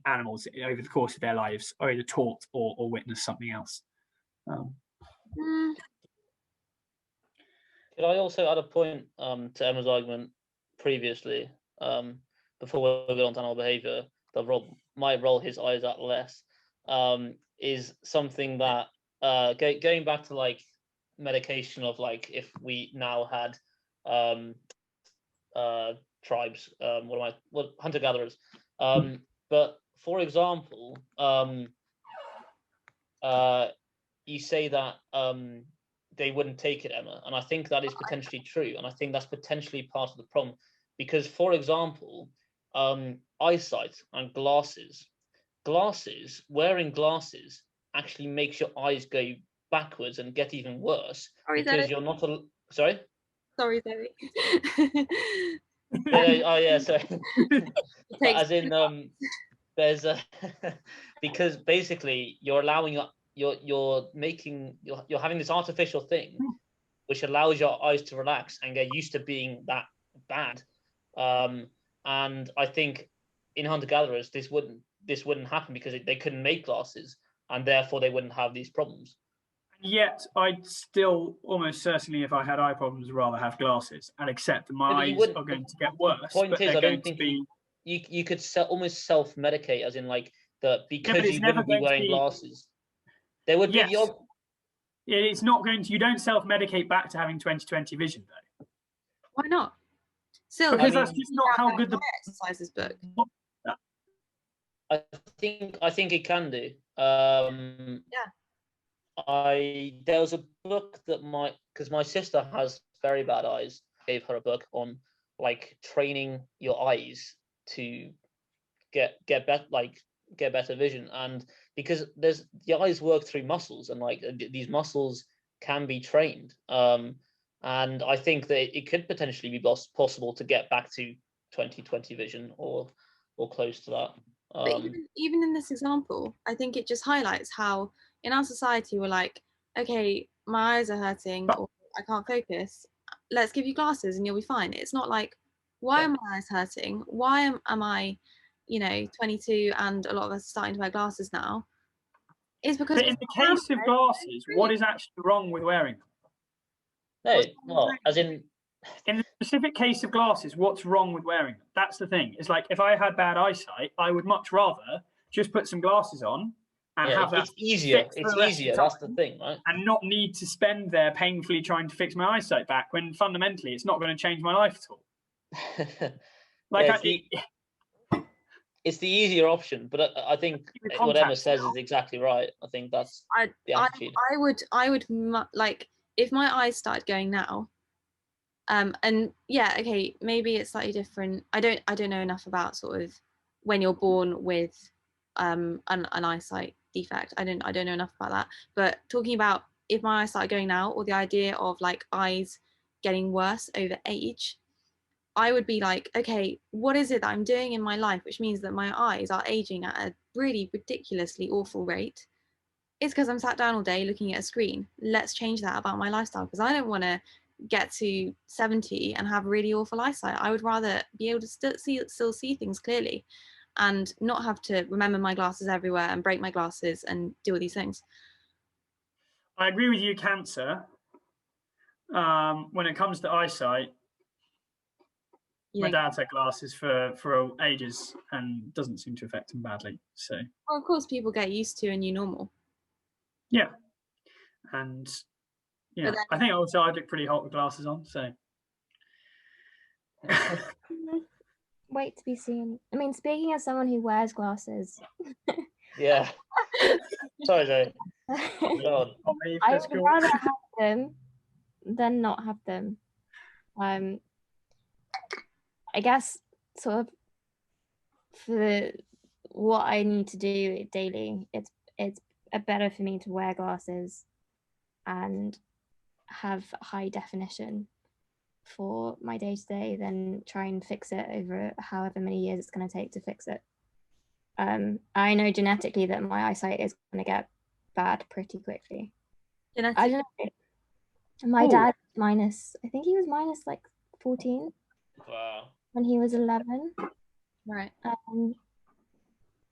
animals over the course of their lives are either taught or witness something else. Could I also add a point to Emma's argument previously, before we go on to animal behaviour, that might roll his eyes at less, is something that going back to like medication of like if we now had tribes, hunter-gatherers, but for example, you say that they wouldn't take it, Emma, and I think that is potentially true, and I think that's potentially part of the problem, because for example, eyesight and wearing glasses actually makes your eyes go backwards and get even worse because you're not sorry Zoe. yeah, sorry. But as in there's a because basically you're allowing you're having this artificial thing which allows your eyes to relax and get used to being that bad, and I think in hunter-gatherers this wouldn't happen because they couldn't make glasses and therefore they wouldn't have these problems. Yet I'd still almost certainly, if I had eye problems, rather have glasses and accept that my eyes are going to get worse. The point is, I don't think you could almost self-medicate, as in like because you wouldn't be wearing glasses. There would be the It's not going to. You don't self-medicate back to having 20/20 vision, though. Why not? Still, because that's just not how good the exercises book. I think it can do. There was a book that because my sister has very bad eyes. Gave her a book on like training your eyes to get better vision, and because the eyes work through muscles, and like these muscles can be trained. And I think that it could potentially be possible to get back to 20/20 vision or close to that. But even in this example, I think it just highlights how in our society we're like, okay, my eyes are hurting or I can't focus. Let's give you glasses and you'll be fine. It's not like, why are my eyes hurting? Why am I, 22 and a lot of us are starting to wear glasses now? It's because But in the case of glasses, what is actually wrong with wearing them? No, well, as in the specific case of glasses, what's wrong with wearing them? That's the thing. It's like if I had bad eyesight, I would much rather just put some glasses on and have that. It's easier. It's easier. That's the thing, right? And not need to spend there painfully trying to fix my eyesight back when fundamentally it's not going to change my life at all. It's the easier option, but I think what Emma says is exactly right. I think that's the attitude. I would like if my eyes started going now. And yeah, okay, maybe it's slightly different. I don't know enough about sort of when you're born with an eyesight defect. I don't know enough about that. But talking about if my eyes start going now, or the idea of like eyes getting worse over age, I would be like, okay, what is it that I'm doing in my life which means that my eyes are aging at a really ridiculously awful rate? It's because I'm sat down all day looking at a screen. Let's change that about my lifestyle, because I don't want to get to 70 and have really awful eyesight. I would rather be able to still see things clearly and not have to remember my glasses everywhere and break my glasses and do all these things. I agree with you, Cancer. When it comes to eyesight, my dad's had glasses for ages and doesn't seem to affect him badly. So, well, of course, people get used to a new normal. Yeah, and yeah, I think also I'd look pretty hot with glasses on. So, wait to be seen. I mean, speaking as someone who wears glasses. Yeah. Sorry, Zoe. I would rather have them than not have them. I guess sort of for what I need to do daily, it's better for me to wear glasses and have high definition for my day-to-day than try and fix it over however many years it's going to take to fix it. I know genetically that my eyesight is going to get bad pretty quickly. I don't know. My dad was I think he was minus like 14. Wow. When he was 11. Right.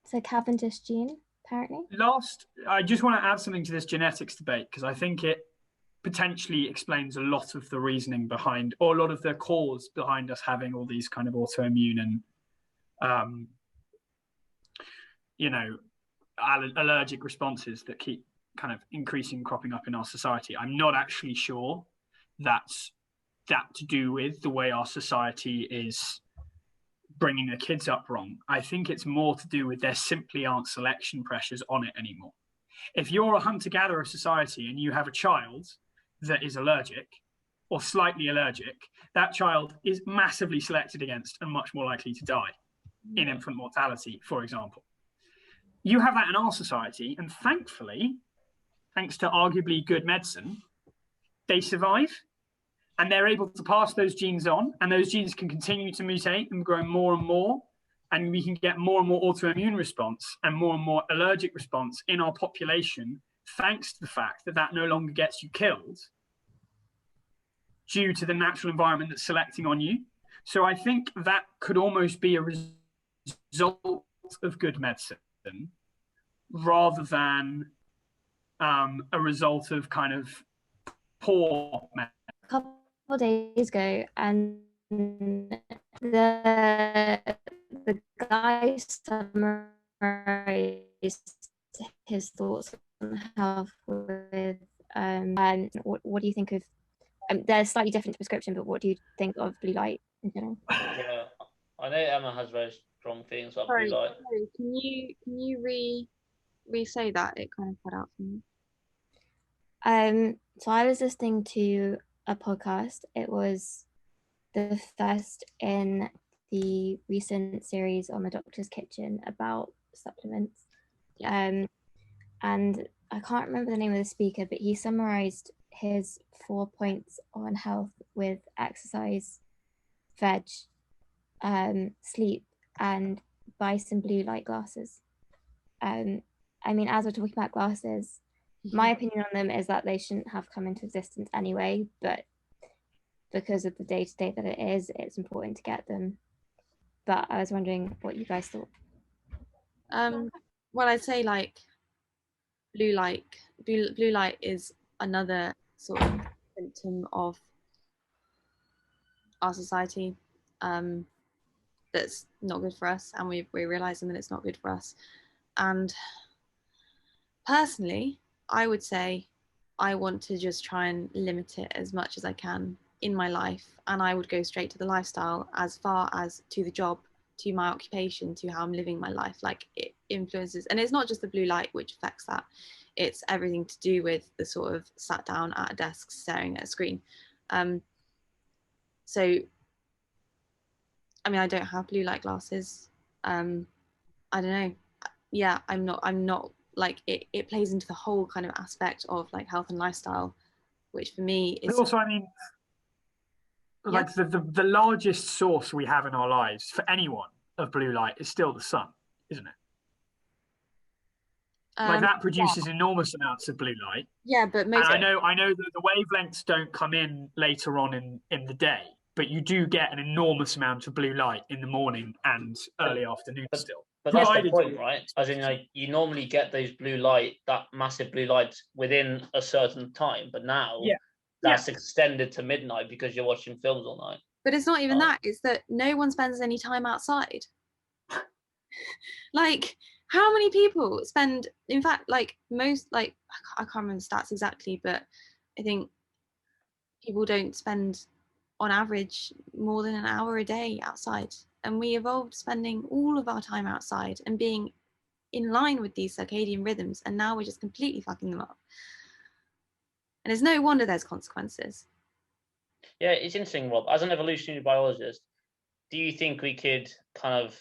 It's a Cavendish gene, apparently. I just want to add something to this genetics debate, because I think it potentially explains a lot of the reasoning behind, or a lot of the cause behind us having all these kind of autoimmune and, allergic responses that keep kind of cropping up in our society. I'm not actually sure that's that to do with the way our society is bringing the kids up wrong. I think it's more to do with there simply aren't selection pressures on it anymore. If you're a hunter-gatherer society and you have a child that is allergic or slightly allergic, that child is massively selected against and much more likely to die in infant mortality, for example. You have that in our society, and thankfully, thanks to arguably good medicine, they survive. And they're able to pass those genes on, and those genes can continue to mutate and grow more and more, and we can get more and more autoimmune response and more allergic response in our population, thanks to the fact that that no longer gets you killed due to the natural environment that's selecting on you. So I think that could almost be a result of good medicine rather than a result of kind of poor medicine. Couple days ago, and the guy summarized his thoughts on health with what do you think of they're slightly different to prescription, but what do you think of blue light in general? Yeah, I know Emma has very strong feelings about blue Sorry, light. can you re-say that? It kind of cut out for me. So I was listening to a podcast. It was the first in the recent series on the Doctor's Kitchen about supplements. And I can't remember the name of the speaker, but he summarized his 4 points on health with exercise, veg, sleep, and buy some blue light glasses. I mean, as we're talking about glasses, my opinion on them is that they shouldn't have come into existence anyway, but because of the day-to-day that it is, it's important to get them. But I was wondering what you guys thought. Well, I'd say like blue light is another sort of symptom of our society that's not good for us, and we're realizing that it's not good for us. And personally, I would say I want to just try and limit it as much as I can in my life, and I would go straight to the lifestyle as far as to the job, to my occupation, to how I'm living my life. Like, it influences, and it's not just the blue light which affects that, it's everything to do with the sort of sat down at a desk staring at a screen. So I mean, I don't have blue light glasses. I don't know. Yeah, I'm not like it plays into the whole kind of aspect of like health and lifestyle, which for me is But also, I mean, like the largest source we have in our lives for anyone of blue light is still the sun, isn't it? Like that produces enormous amounts of blue light. Yeah, but and I know that the wavelengths don't come in later on in the day, but you do get an enormous amount of blue light in the morning and early afternoon still. But that's the point, right? As in, like, you normally get those blue light, that massive blue light within a certain time, but now that's extended to midnight because you're watching films all night. But it's not even that, it's that no one spends any time outside. Like, how many people spend, in fact, like most, like, I can't remember the stats exactly, but I think people don't spend on average more than an hour a day outside. And we evolved spending all of our time outside and being in line with these circadian rhythms, and now we're just completely fucking them up. And it's no wonder there's consequences. Yeah, it's interesting, Rob. As an evolutionary biologist, do you think we could kind of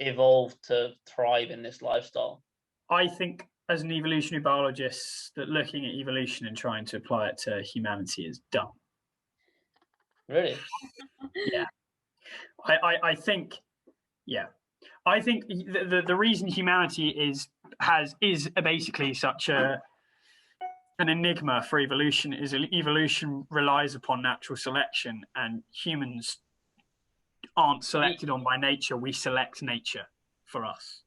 evolve to thrive in this lifestyle? I think, as an evolutionary biologist, that looking at evolution and trying to apply it to humanity is dumb. Really? Yeah. I think the reason humanity is basically such an enigma for evolution is evolution relies upon natural selection, and humans aren't selected on by nature. We select nature for us.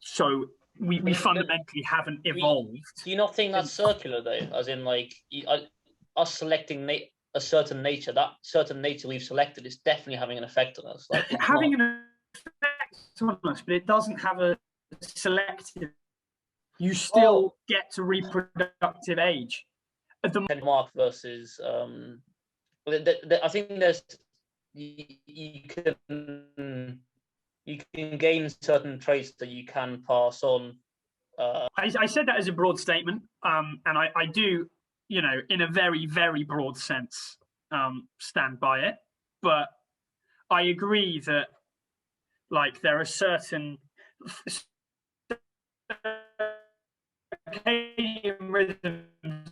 So we fundamentally haven't evolved. Do you not think that's circular though? As in, like, us selecting a certain nature, that certain nature we've selected is definitely having an effect on us. Like, having an effect on us, but it doesn't have a selective. You still get to reproductive age. Mark versus I think there's you can gain certain traits that you can pass on. I said that as a broad statement, and I do, in a very, very broad sense, stand by it. But I agree that, like, there are certain circadian rhythms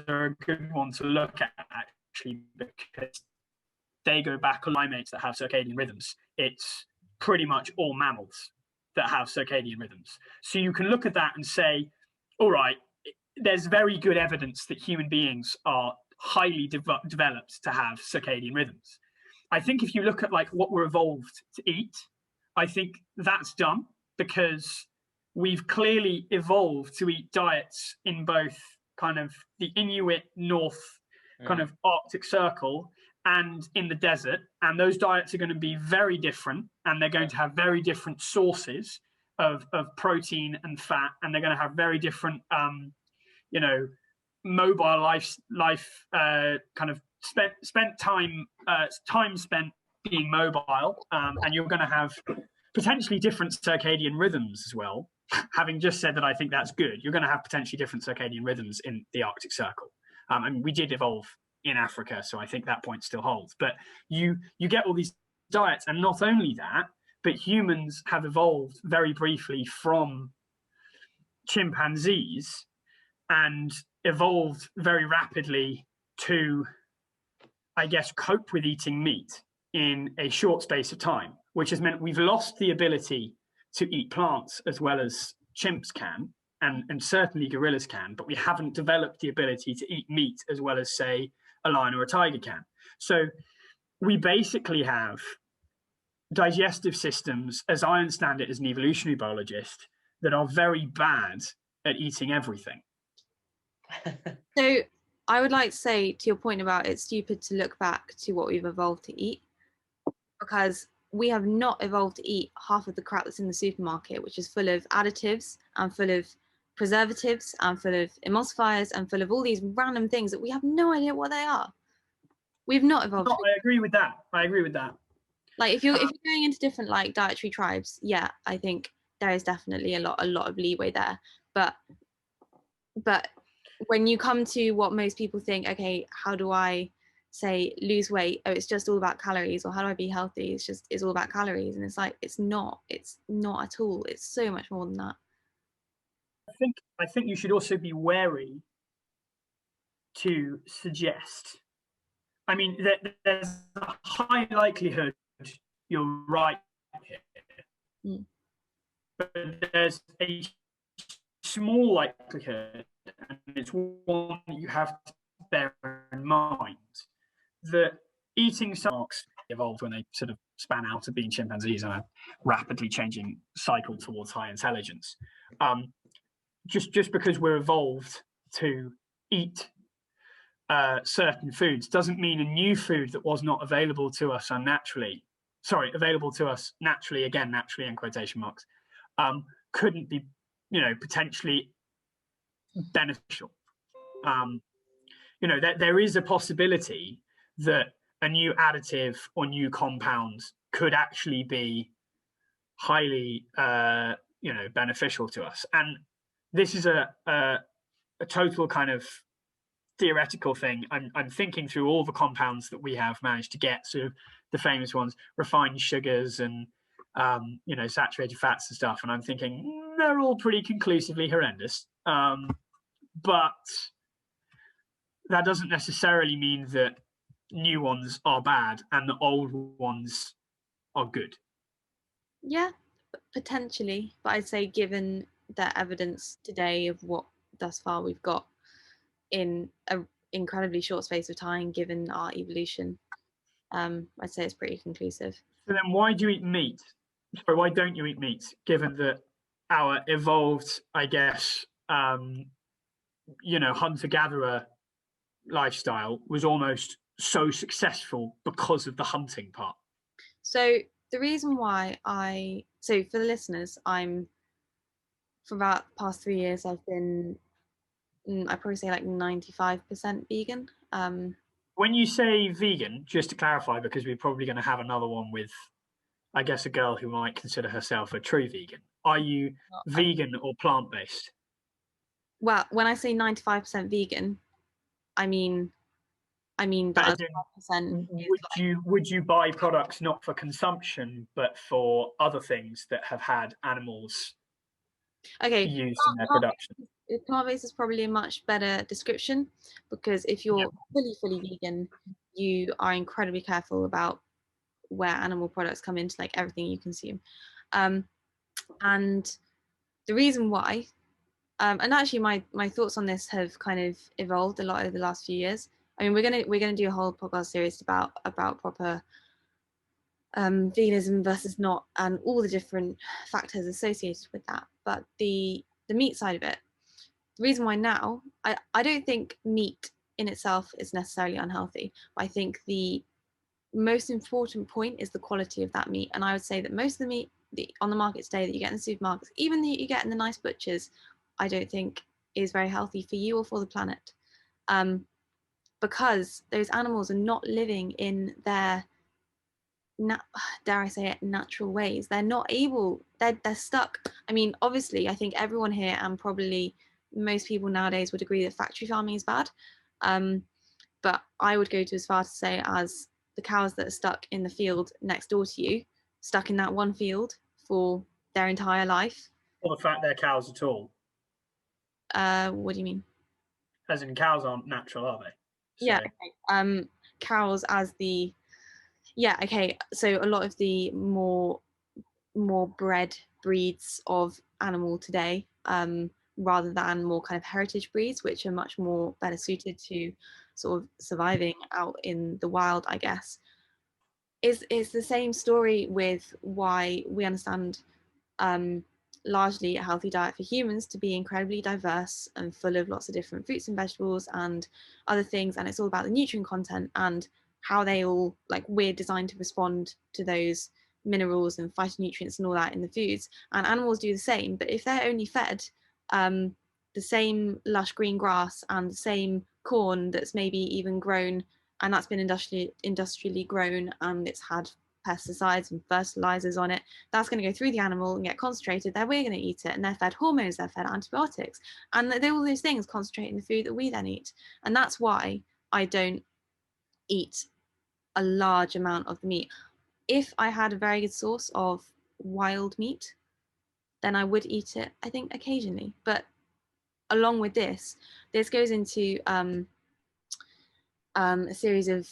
are a good one to look at, actually, because they go back to primates that have circadian rhythms. It's pretty much all mammals that have circadian rhythms. So you can look at that and say, all right, there's very good evidence that human beings are highly developed to have circadian rhythms. I think if you look at, like, what we're evolved to eat, I think that's dumb, because we've clearly evolved to eat diets in both kind of the Inuit North kind of Arctic Circle and in the desert, and those diets are going to be very different, and they're going to have very different sources of protein and fat, and they're going to have very different mobile life kind of spent time spent being mobile, and you're going to have potentially different circadian rhythms as well. Having just said that, I think that's good. You're going to have potentially different circadian rhythms in the Arctic Circle. And we did evolve in Africa, so I think that point still holds. But you get all these diets, and not only that, but humans have evolved very briefly from chimpanzees and evolved very rapidly to, I guess, cope with eating meat in a short space of time, which has meant we've lost the ability to eat plants as well as chimps can, and certainly gorillas can, but we haven't developed the ability to eat meat as well as, say, a lion or a tiger can. So we basically have digestive systems, as I understand it as an evolutionary biologist, that are very bad at eating everything. So I would like to say, to your point about it's stupid to look back to what we've evolved to eat, because we have not evolved to eat half of the crap that's in the supermarket, which is full of additives and full of preservatives and full of emulsifiers and full of all these random things that we have no idea what they are. We've not evolved. I agree with that. Like if you're going into different like dietary tribes, yeah, I think there is definitely a lot of leeway there. But when you come to what most people think, okay, how do I say lose weight? Oh, it's just all about calories. Or how do I be healthy? It's all about calories. And it's like it's not at all. It's so much more than that. I think you should also be wary to suggest. I mean, there's a high likelihood you're right here, but there's a small likelihood, and it's one that you have to bear in mind, that eating sharks evolved when they sort of span out of being chimpanzees on a rapidly changing cycle towards high intelligence. Just because we're evolved to eat certain foods doesn't mean a new food that was not available to us naturally, again, naturally in quotation marks, couldn't be, potentially beneficial. There is a possibility that a new additive or new compound could actually be highly, beneficial to us. And this is a total kind of theoretical thing. I'm thinking through all the compounds that we have managed to get, sort of the famous ones, refined sugars and saturated fats and stuff, and I'm thinking they're all pretty conclusively horrendous. But that doesn't necessarily mean that new ones are bad and the old ones are good. Yeah, potentially, but I'd say given the evidence today of what thus far we've got in an incredibly short space of time, given our evolution, I'd say it's pretty conclusive. So then why do you eat meat? Sorry, why don't you eat meat, given that our evolved, I guess, hunter-gatherer lifestyle was almost so successful because of the hunting part? So the reason why so for the listeners, for about the past 3 years, I've been, I'd probably say like 95% vegan. When you say vegan, just to clarify, because we're probably going to have another one with, I guess, a girl who might consider herself a true vegan. Are you vegan or plant-based? Well, when I say 95% vegan, I mean that 5%. Would you buy products not for consumption but for other things that have had animals used in their production? Plant-based is probably a much better description, because if you're fully vegan, you are incredibly careful about where animal products come into, like everything you consume. And the reason why, and actually my thoughts on this have kind of evolved a lot over the last few years. I mean, we're gonna do a whole podcast series about proper veganism versus not, and all the different factors associated with that. But the meat side of it, the reason why now, I don't think meat in itself is necessarily unhealthy, but I think the most important point is the quality of that meat. And I would say that most of the meat on the market today that you get in the supermarkets, even that you get in the nice butchers, I don't think is very healthy for you or for the planet. because those animals are not living in their dare I say it, natural ways. They're not able, they're stuck. I mean, obviously, I think everyone here and probably most people nowadays would agree that factory farming is bad. But I would go to as far to say as the cows that are stuck in the field next door to you, stuck in that one field for their entire life. Or the fact they're cows at all. What do you mean? As in, cows aren't natural, are they? Yeah. Okay. Cows as the okay. So a lot of the more bred breeds of animal today, rather than more kind of heritage breeds, which are much more better suited to sort of surviving out in the wild, I guess. Is the same story with why we understand largely a healthy diet for humans to be incredibly diverse and full of lots of different fruits and vegetables and other things, and it's all about the nutrient content and how they all, like, we're designed to respond to those minerals and phytonutrients and all that in the foods, and animals do the same. But if they're only fed the same lush green grass and the same corn that's maybe even grown, and that's been industrially grown, and it's had pesticides and fertilizers on it, that's going to go through the animal and get concentrated. Then we're going to eat it, and they're fed hormones, they're fed antibiotics, and all those things concentrate in the food that we then eat. And that's why I don't eat a large amount of the meat. If I had a very good source of wild meat, then I would eat it, I think, occasionally. But along with this goes into a series of,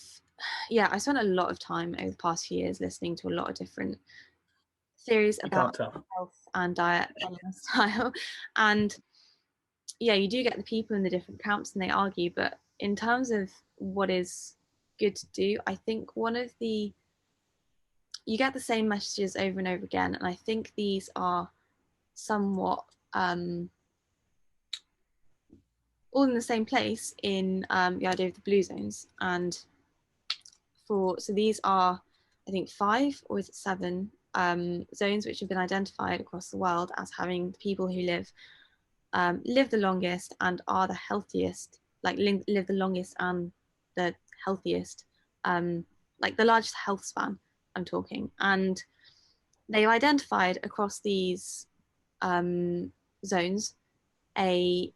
I spent a lot of time over the past few years listening to a lot of different theories about health and diet and lifestyle. And you do get the people in the different camps and they argue, but in terms of what is good to do, I think you get the same messages over and over again, and I think these are somewhat all in the same place in the idea of the blue zones. And so these are, I think, 5 or is it 7 zones which have been identified across the world as having the people who live the longest and are the healthiest, like live the longest and the healthiest, like the largest health span, I'm talking. And they've identified across these zones to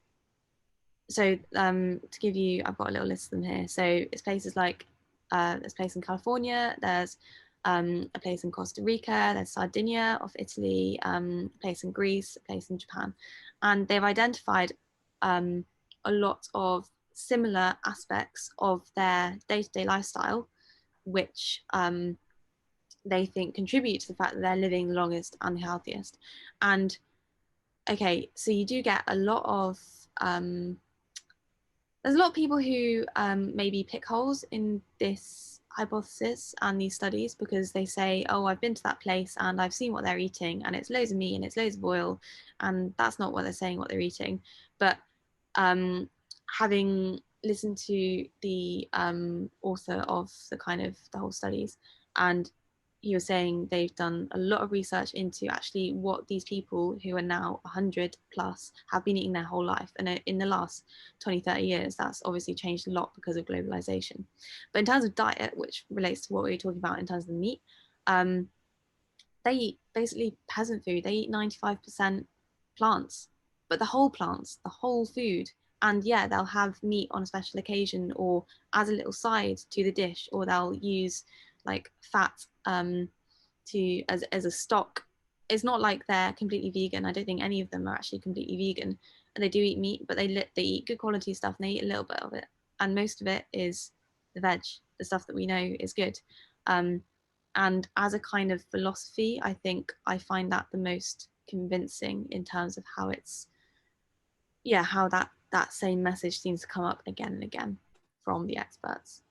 give you, I've got a little list of them here. So it's places like there's a place in California, there's a place in Costa Rica, there's Sardinia off Italy, a place in Greece, a place in Japan. And they've identified a lot of similar aspects of their day-to-day lifestyle, which they think contribute to the fact that they're living the longest and the healthiest. And okay, so you do get a lot of there's a lot of people who maybe pick holes in this hypothesis and these studies because they say, oh, I've been to that place and I've seen what they're eating and it's loads of meat and it's loads of oil, and that's not what they're saying what they're eating. But having listened to the author of the whole studies, and he was saying they've done a lot of research into actually what these people who are now 100 plus have been eating their whole life. And in the last 20, 30 years, that's obviously changed a lot because of globalization. But in terms of diet, which relates to what we were talking about in terms of the meat, they eat basically peasant food. They eat 95% plants, but the whole plants, the whole food. And they'll have meat on a special occasion or as a little side to the dish, or they'll use like fat to as a stock. It's not like they're completely vegan. I don't think any of them are actually completely vegan. And they do eat meat, but they eat good quality stuff and they eat a little bit of it. And most of it is the veg, the stuff that we know is good. And as a kind of philosophy, I think I find that the most convincing in terms of how it's, how that same message seems to come up again and again from the experts.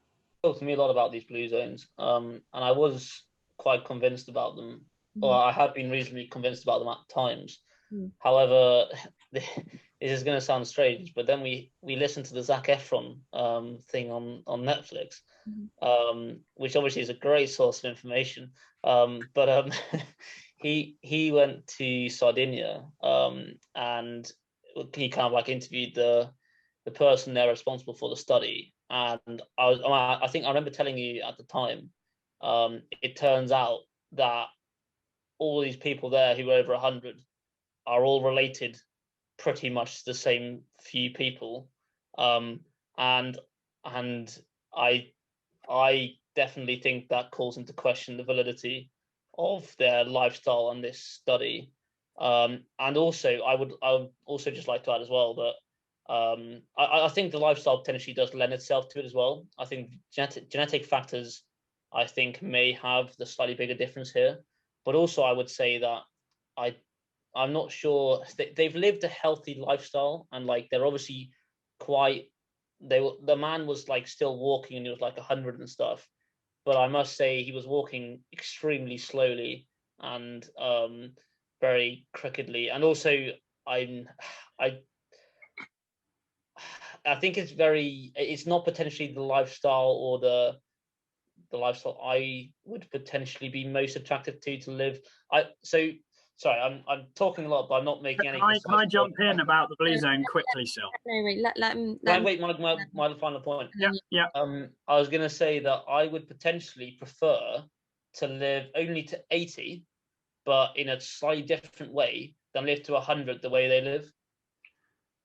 Talked to me a lot about these blue zones, and I was quite convinced about them, or I had been reasonably convinced about them at times. However, this is going to sound strange, but then we listened to the Zac Efron thing on Netflix, which obviously is a great source of information. But he went to Sardinia, and he kind of like interviewed the the person there responsible for the study. And I think I remember telling you at the time, it turns out that all these people there who were over 100 are all related pretty much the same few people. And I definitely think that calls into question the validity of their lifestyle and this study. And also, I would also just like to add as well that I think the lifestyle potentially does lend itself to it as well. I think genetic factors, I think, may have the slightly bigger difference here. But also, I would say that I'm not sure they've lived a healthy lifestyle, and like they're obviously quite. The man was like still walking, and he was like 100 and stuff. But I must say he was walking extremely slowly and very crookedly. And also, I think it's not potentially the lifestyle or the lifestyle I would potentially be most attractive to live. Sorry, I'm talking a lot, but I'm not making any. Can I jump in about the blue zone quickly, Sil? No, wait, let him. Wait, my final point. Yeah. I was going to say that I would potentially prefer to live only to 80, but in a slightly different way than live to 100 the way they live.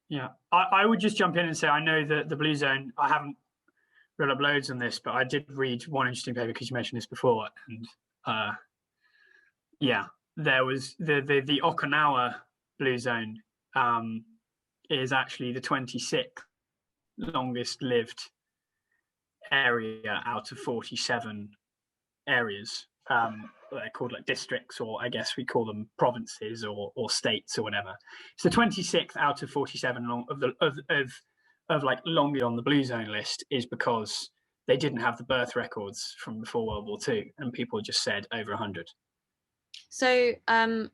Yeah, I would just jump in and say I know that the blue zone, I haven't read up loads on this, but I did read one interesting paper because you mentioned this before, and yeah, there was the Okinawa blue zone is actually the 26th longest lived area out of 47 areas. They're called like districts, or I guess we call them provinces or states or whatever. It's the 26th out of 47 of like longer on the blue zone list, is because they didn't have the birth records from before World War II, and people just said over 100. So, so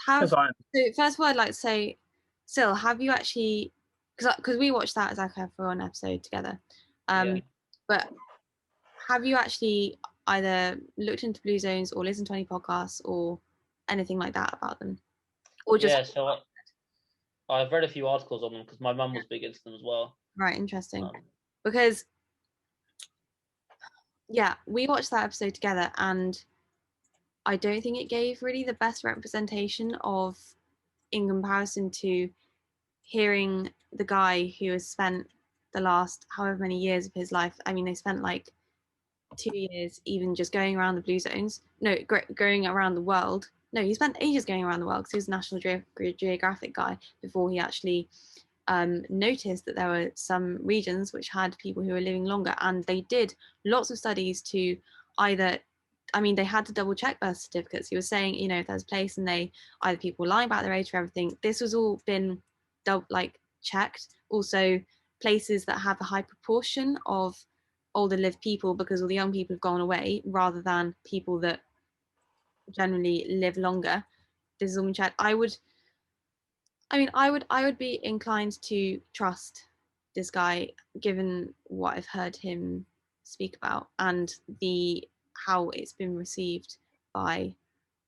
first of all, I'd like to say, Sil, have you actually, because we watched that as like a full-on episode together, but have you actually either looked into blue zones or listened to any podcasts or anything like that about them, or just? So I've read a few articles on them because my mum was big into them as well. Right, interesting. Because yeah, we watched that episode together, and I don't think it gave really the best representation of, in comparison to hearing the guy who has spent the last however many years of his life. I mean, they spent like 2 years even just going around the blue zones. No, going around the world. No, he spent ages going around the world because he was a National Geographic guy before he actually noticed that there were some regions which had people who were living longer. And they did lots of studies to either, I mean, they had to double check birth certificates. He was saying, you know, if there's a place and they either people were lying about their age or everything, this was all been checked. Also, places that have a high proportion of older lived people because all the young people have gone away, rather than people that generally live longer. This is all been checked. I would be inclined to trust this guy, given what I've heard him speak about and how it's been received by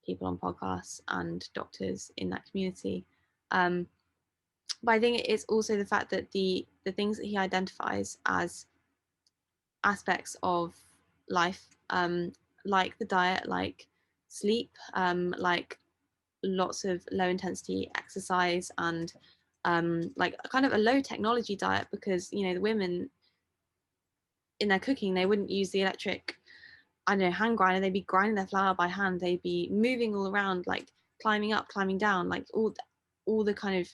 people on podcasts and doctors in that community. But I think it's also the fact that the things that he identifies as aspects of life, like the diet, like sleep, like lots of low intensity exercise, and like kind of a low technology diet, because, you know, the women in their cooking, they wouldn't use the electric, I don't know, hand grinder. They'd be grinding their flour by hand. They'd be moving all around, like climbing up, climbing down, like all the kind of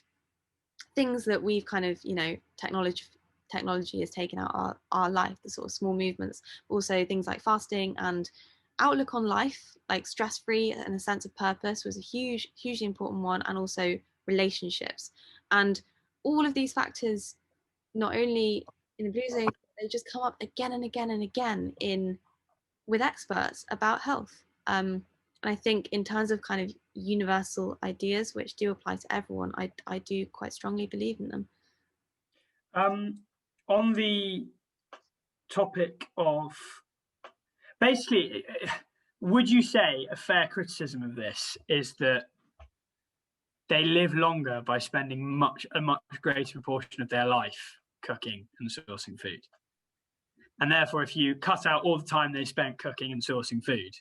things that we've kind of, you know, technology has taken out our life, the sort of small movements. Also things like fasting and outlook on life, like stress-free and a sense of purpose, was a hugely important one. And also relationships, and all of these factors, not only in the blue zone, they just come up again and again and again with experts about health. And I think in terms of kind of universal ideas which do apply to everyone, I do quite strongly believe in them. On the topic of, basically, would you say a fair criticism of this is that they live longer by spending a much greater proportion of their life cooking and sourcing food. And therefore, if you cut out all the time they spent cooking and sourcing food,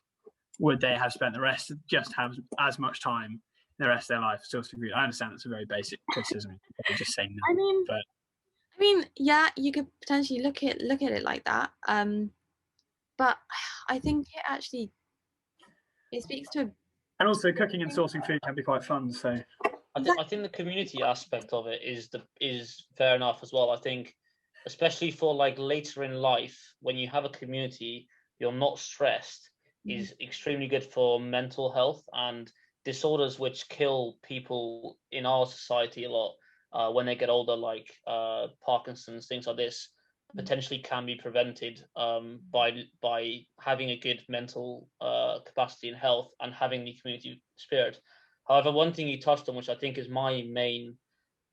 would they have spent the rest, just have as much time the rest of their life sourcing food? I understand that's a very basic criticism. Just saying no. I mean, yeah, you could potentially look at it like that. But I think it speaks to. And also, cooking and sourcing food can be quite fun. So I think the community aspect of it is fair enough as well. I think, especially for like later in life, when you have a community, you're not stressed, is extremely good for mental health and disorders which kill people in our society a lot when they get older, like Parkinson's, things like this, potentially can be prevented by having a good mental capacity and health and having the community spirit. However, one thing you touched on, which I think is my main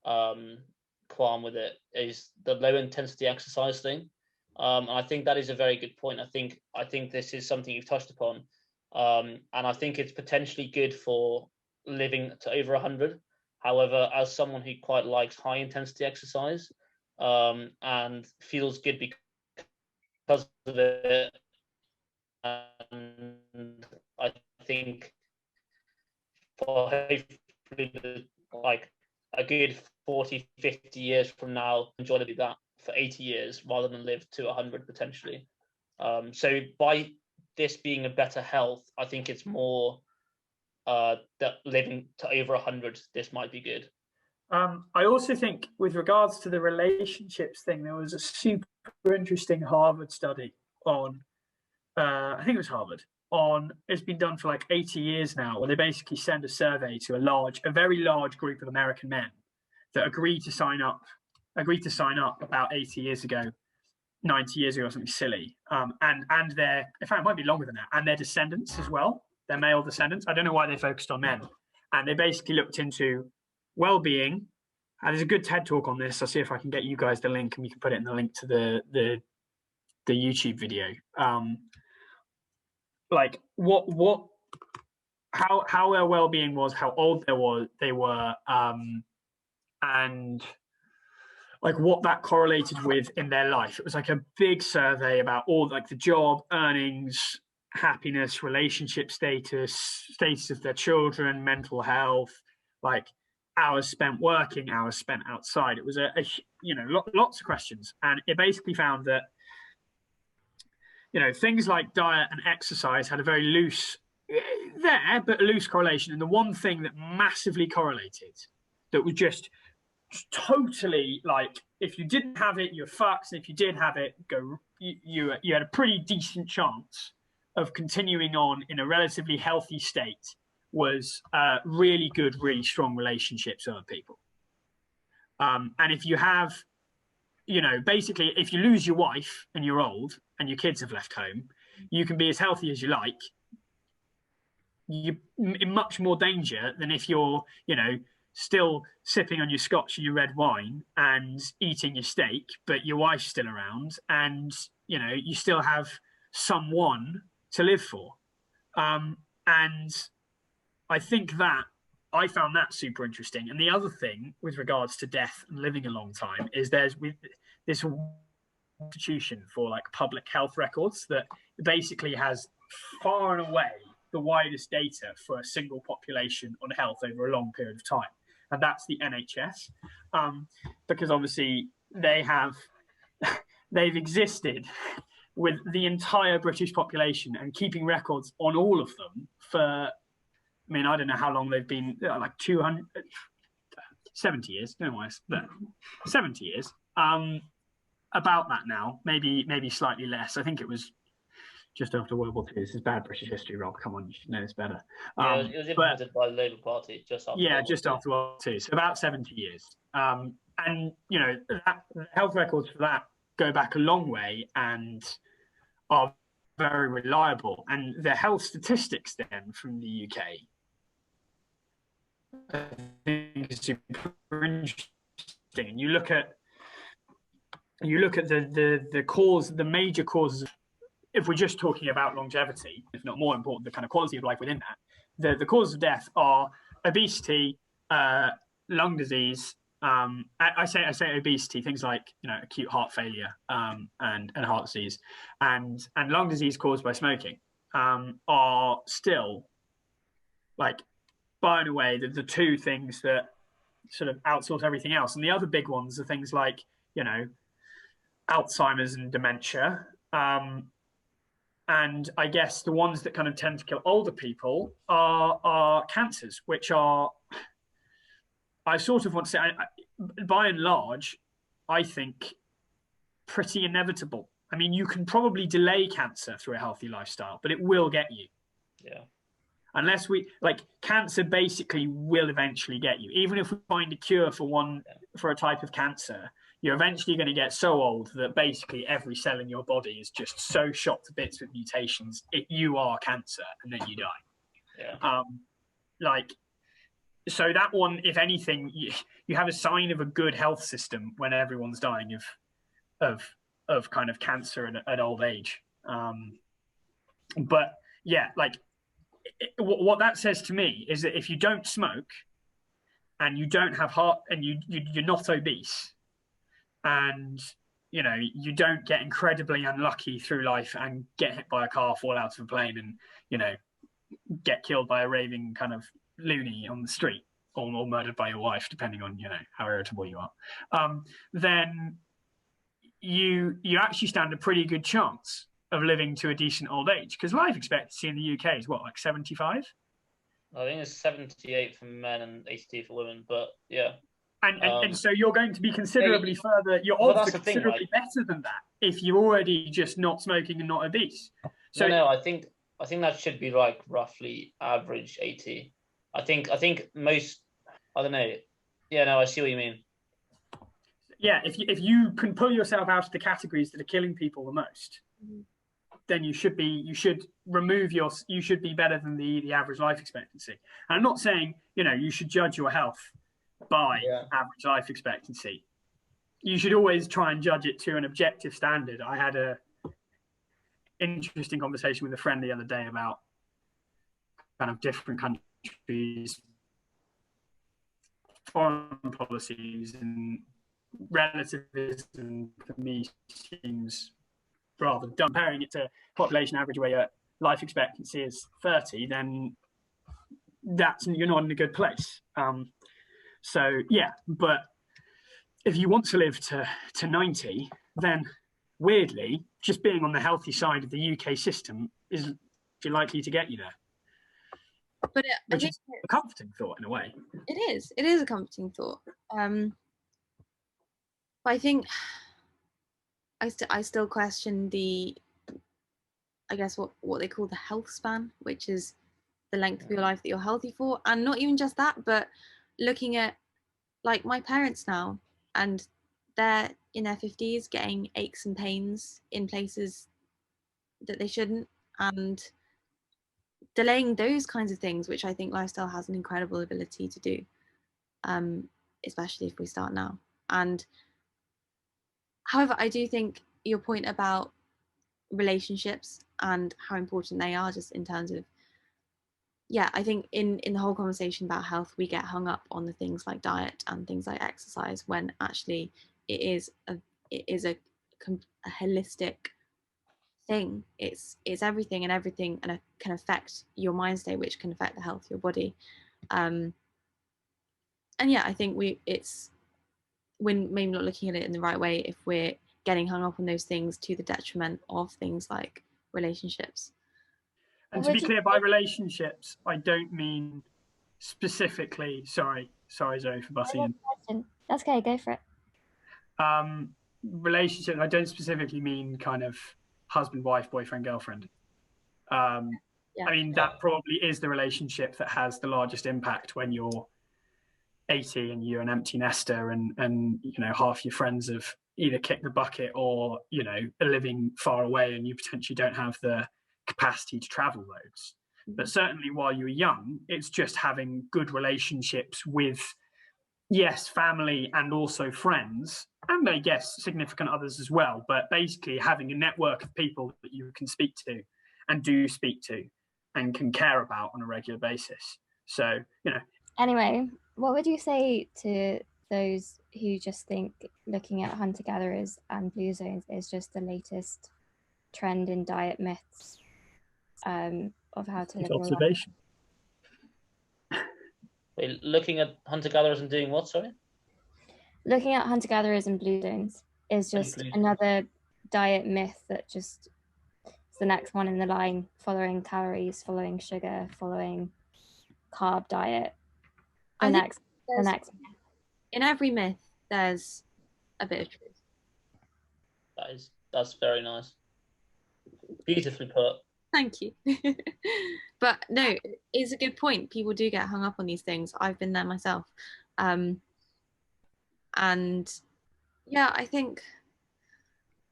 qualm with it, is the low intensity exercise thing. And I think that is a very good point. I think this is something you've touched upon. And I think it's potentially good for living to over 100. However, as someone who quite likes high intensity exercise and feels good because of it, and I think for hopefully like a good 40, 50 years from now, enjoy to do that for 80 years rather than live to 100 potentially. So by this being a better health, I think it's more that living to over 100, this might be good. I also think with regards to the relationships thing, there was a super interesting Harvard study on, I think it was Harvard, it's been done for like 80 years now, where they basically send a survey to a very large group of American men that agreed to sign up about 80 years ago, 90 years ago or something silly. And their, in fact, it might be longer than that, and their descendants as well, their male descendants. I don't know why they focused on men. And they basically looked into well-being. And there's a good TED talk on this. I'll see if I can get you guys the link, and we can put it in the link to the YouTube video. Like how their well-being was, how old they were, and like what that correlated with in their life. It was like a big survey about all like the job, earnings, happiness, relationship status of their children, mental health, like hours spent working, hours spent outside. It was lots of questions, and it basically found that things like diet and exercise had a very loose correlation. And the one thing that massively correlated, that was just totally like, if you didn't have it, you're fucked. And if you did have it, you had a pretty decent chance of continuing on in a relatively healthy state, was really good, really strong relationships with other people. And if you have, basically, if you lose your wife and you're old and your kids have left home, you can be as healthy as you like. You're in much more danger than if you're, still sipping on your scotch and your red wine and eating your steak, but your wife's still around and, you still have someone to live for. And I think that I found that super interesting. And the other thing with regards to death and living a long time is there's this institution for like public health records that basically has far and away the widest data for a single population on health over a long period of time. And that's the NHS, because obviously they've existed with the entire British population and keeping records on all of them for, I mean, I don't know how long they've been, like 70 years, don't know why, but 70 years, about that now, maybe slightly less. I think it was just after World War II. This is bad British history, Rob. Come on, you should know this better. It was implemented by the Labour Party just after. Yeah, just after World War II. So about 70 years. And that health records for that go back a long way and are very reliable. And the health statistics then from the UK, I think, is super interesting. And you look at the major causes. If we're just talking about longevity, if not more important, the kind of quality of life within that, the causes of death are obesity, lung disease. I say obesity, things like acute heart failure and heart disease and lung disease caused by smoking are still, like, by and away the two things that sort of outsource everything else. And the other big ones are things like Alzheimer's and dementia. And I guess the ones that kind of tend to kill older people are cancers, which are, I sort of want to say, by and large, I think pretty inevitable. I mean, you can probably delay cancer through a healthy lifestyle, but it will get you. Yeah. Unless cancer basically will eventually get you. Even if we find a cure for a type of cancer, you're eventually going to get so old that basically every cell in your body is just so shot to bits with mutations. You are cancer, and then you die. Yeah. So that one, if anything, you have a sign of a good health system when everyone's dying of kind of cancer at old age. But yeah, what that says to me is that if you don't smoke and you don't have heart and you're not obese and you don't get incredibly unlucky through life and get hit by a car, fall out of a plane, and get killed by a raving kind of loony on the street, or murdered by your wife, depending on how irritable you are, then you actually stand a pretty good chance of living to a decent old age, because life expectancy in the UK is what, like 75? I think it's 78 for men and 82 for women, but yeah. And so you're going to be considerably further. Your odds are considerably better than that if you're already just not smoking and not obese. So no, I think that should be like roughly average 80. I think most, I don't know. Yeah, no, I see what you mean. Yeah, if you can pull yourself out of the categories that are killing people the most, then you should be better than the average life expectancy. And I'm not saying you should judge your health by average life expectancy. You should always try and judge it to an objective standard. I had a interesting conversation with a friend the other day about kind of different countries, foreign policies, and relativism for me seems rather dumb. Comparing it to population average where your life expectancy is 30, then you're not in a good place. So yeah, but if you want to live to 90, then weirdly, just being on the healthy side of the UK system is likely to get you there. But which is a comforting thought in a way. It is a comforting thought. But I think I still question I guess what they call the health span, which is the length of your life that you're healthy for. And not even just that, but looking at like my parents now, and they're in their 50s getting aches and pains in places that they shouldn't, and delaying those kinds of things, which I think lifestyle has an incredible ability to do, especially if we start now. And however, I do think your point about relationships and how important they are, just in terms of, I think in the whole conversation about health, we get hung up on the things like diet and things like exercise, when actually it is a holistic thing. It's everything, and it can affect your mind state, which can affect the health of your body. And I think it's when maybe not looking at it in the right way if we're getting hung up on those things to the detriment of things like relationships. And to be clear, by relationships, I don't mean specifically. Sorry, Zoe, for busting in. That's okay, go for it. Relationship, I don't specifically mean kind of husband, wife, boyfriend, girlfriend. I mean, that probably is the relationship that has the largest impact when you're 80 and you're an empty nester, and half your friends have either kicked the bucket or are living far away, and you potentially don't have the capacity to travel loads. But certainly while you're young, it's just having good relationships with family and also friends, and I guess significant others as well, but basically having a network of people that you can speak to and do speak to and can care about on a regular basis. So anyway, What would you say to those who just think looking at hunter-gatherers and blue zones is just the latest trend in diet myths of how to live your life? Observation. Wait, looking at hunter-gatherers and doing what, sorry? Looking at hunter-gatherers and blue zones is just another diet myth that just is the next one in the line, following calories, following sugar, following carb diet. The next. In every myth, there's a bit of truth. That's very nice. Beautifully put. Thank you. But no, it's a good point. People do get hung up on these things. I've been there myself. And yeah, I think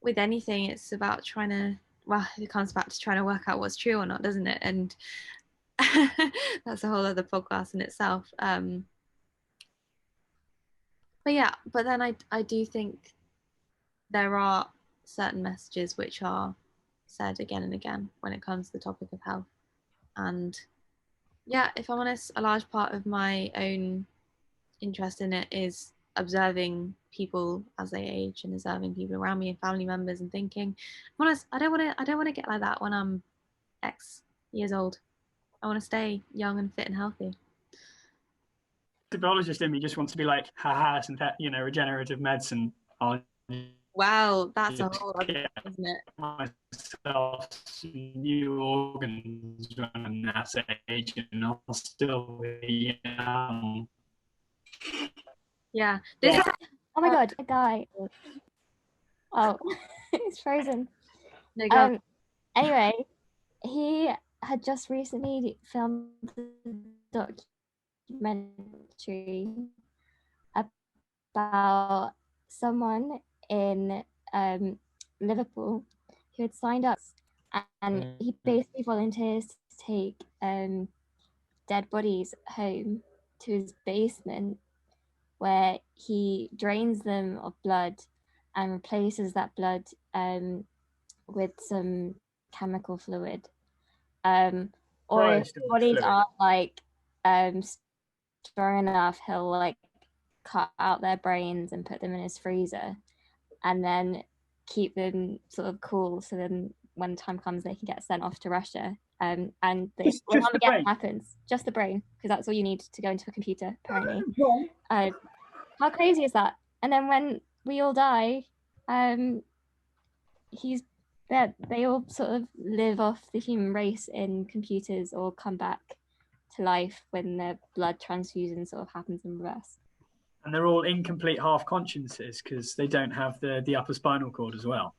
with anything, it's about trying to, well, it comes back to trying to work out what's true or not, doesn't it? And that's a whole other podcast in itself. But yeah, but then I do think there are certain messages which are said again and again when it comes to the topic of health. And yeah, if I'm honest, a large part of my own interest in it is observing people as they age and observing people around me and family members and thinking, I'm honest, I don't want to get like that when I'm X years old. I want to stay young and fit and healthy. The biologist in me just wants to be like, haha, isn't that, regenerative medicine? Wow, that's a whole other thing, isn't it? Myself new organs when that's age, and I'll still be young. Yeah. Oh my god, a guy. Oh, it's frozen. No, go. Anyway, he had just recently filmed a documentary about someone in Liverpool who had signed up, and he basically volunteers to take dead bodies home to his basement, where he drains them of blood and replaces that blood with some chemical fluid. Or if bodies aren't like strong enough, he'll like cut out their brains and put them in his freezer and then keep them sort of cool, so then when time comes they can get sent off to Russia. And when Armageddon happens, just the brain, because that's all you need to go into a computer apparently. How crazy is that? And then when we all die, they all sort of live off the human race in computers or come back to life when their blood transfusion sort of happens in reverse. And they're all incomplete half consciences because they don't have the upper spinal cord as well.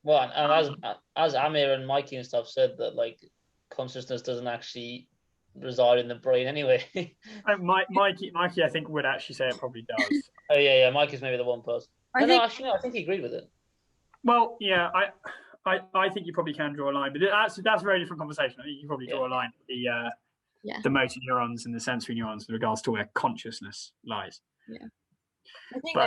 Well, and as Amir and Mikey and stuff said, that like consciousness doesn't actually reside in the brain anyway. Mikey, I think would actually say it probably does. Oh yeah, Mikey's maybe the one person. I think he agreed with it. Well, yeah, I think you probably can draw a line, but that's a very different conversation. I think you can probably draw a line at the motor neurons and the sensory neurons with regards to where consciousness lies. Yeah, I think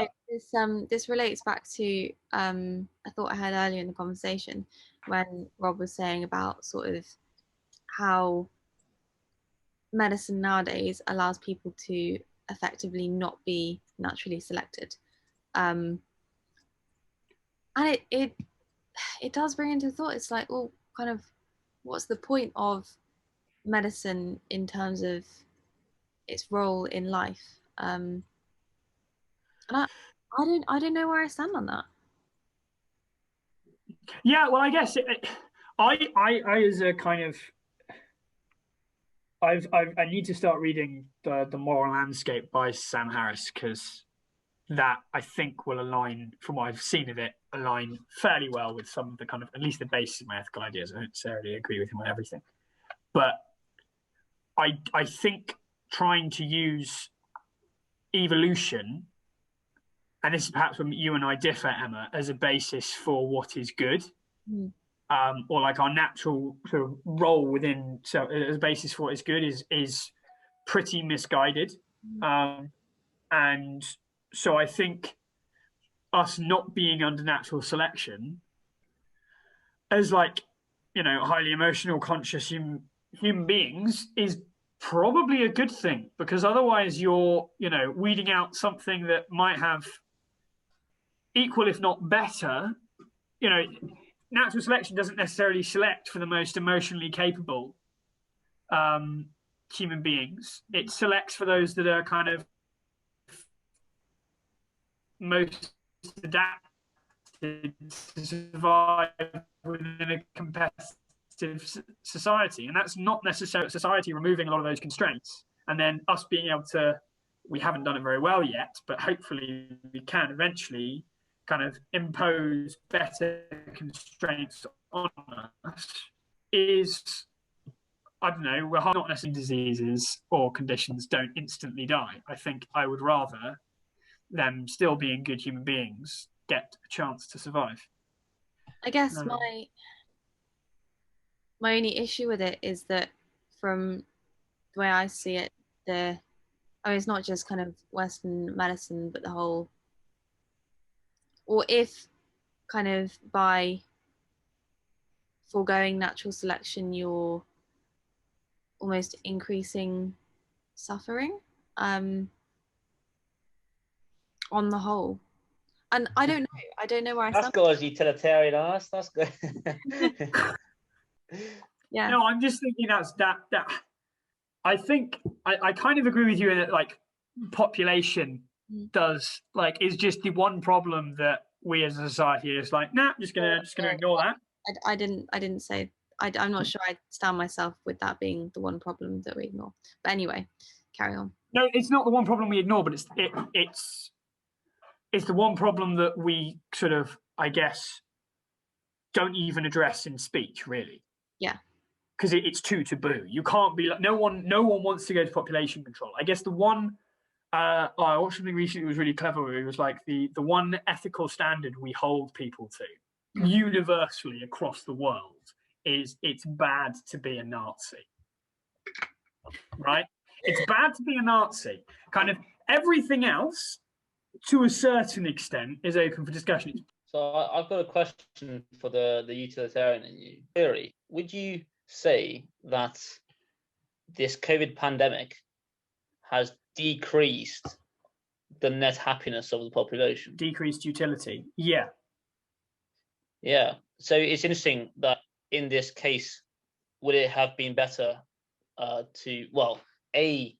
this relates back to a thought I had earlier in the conversation when Rob was saying about sort of how medicine nowadays allows people to effectively not be naturally selected, and it does bring into thought. It's like, well, kind of, what's the point of medicine in terms of its role in life? And I don't know where I stand on that. Yeah, well, I guess I as a kind of I need to start reading the Moral Landscape by Sam Harris, because that I think will align, from what I've seen of it, align fairly well with some of the kind of, at least the basis of my ethical ideas. I don't necessarily agree with him on everything, but I think trying to use evolution, and this is perhaps when you and I differ, Emma, as a basis for what is good, or like our natural sort of role within, so as a basis for what is good is pretty misguided. And so I think us not being under natural selection as highly emotional, conscious human beings is probably a good thing, because otherwise you're, weeding out something that might have equal, if not better. Natural selection doesn't necessarily select for the most emotionally capable human beings. It selects for those that are kind of most adapted to survive within a competitive society. And that's not necessarily society removing a lot of those constraints and then us being able to, we haven't done it very well yet, but hopefully we can eventually kind of impose better constraints on us is, I don't know, we're not necessarily diseases or conditions don't instantly die. I think I would rather them still being good human beings get a chance to survive. I guess my only issue with it is that from the way I see it, it's not just kind of Western medicine, but the whole, or if kind of by foregoing natural selection, you're almost increasing suffering on the whole. And I don't know where I stand. That's good as utilitarian ass. That's good. Yeah. No, I'm just thinking that I think I kind of agree with you in that, like, population is just the one problem that we as a society is like, nah, just gonna ignore that. I didn't say, I'm not sure I stand myself with that being the one problem that we ignore. But anyway, carry on. No, it's not the one problem we ignore, but it's the one problem that we sort of, I guess, don't even address in speech, really. Yeah. Because it's too taboo. You can't be like, no one wants to go to population control. I guess the one I watched something recently that was really clever, where it was like the one ethical standard we hold people to universally across the world is it's bad to be a Nazi. Right? It's bad to be a Nazi. Kind of everything else, to a certain extent, is open for discussion. So I've got a question for the utilitarian in you. Theory, would you say that this COVID pandemic has decreased the net happiness of the population? Decreased utility? Yeah. Yeah. So it's interesting that in this case, would it have been better to, well, make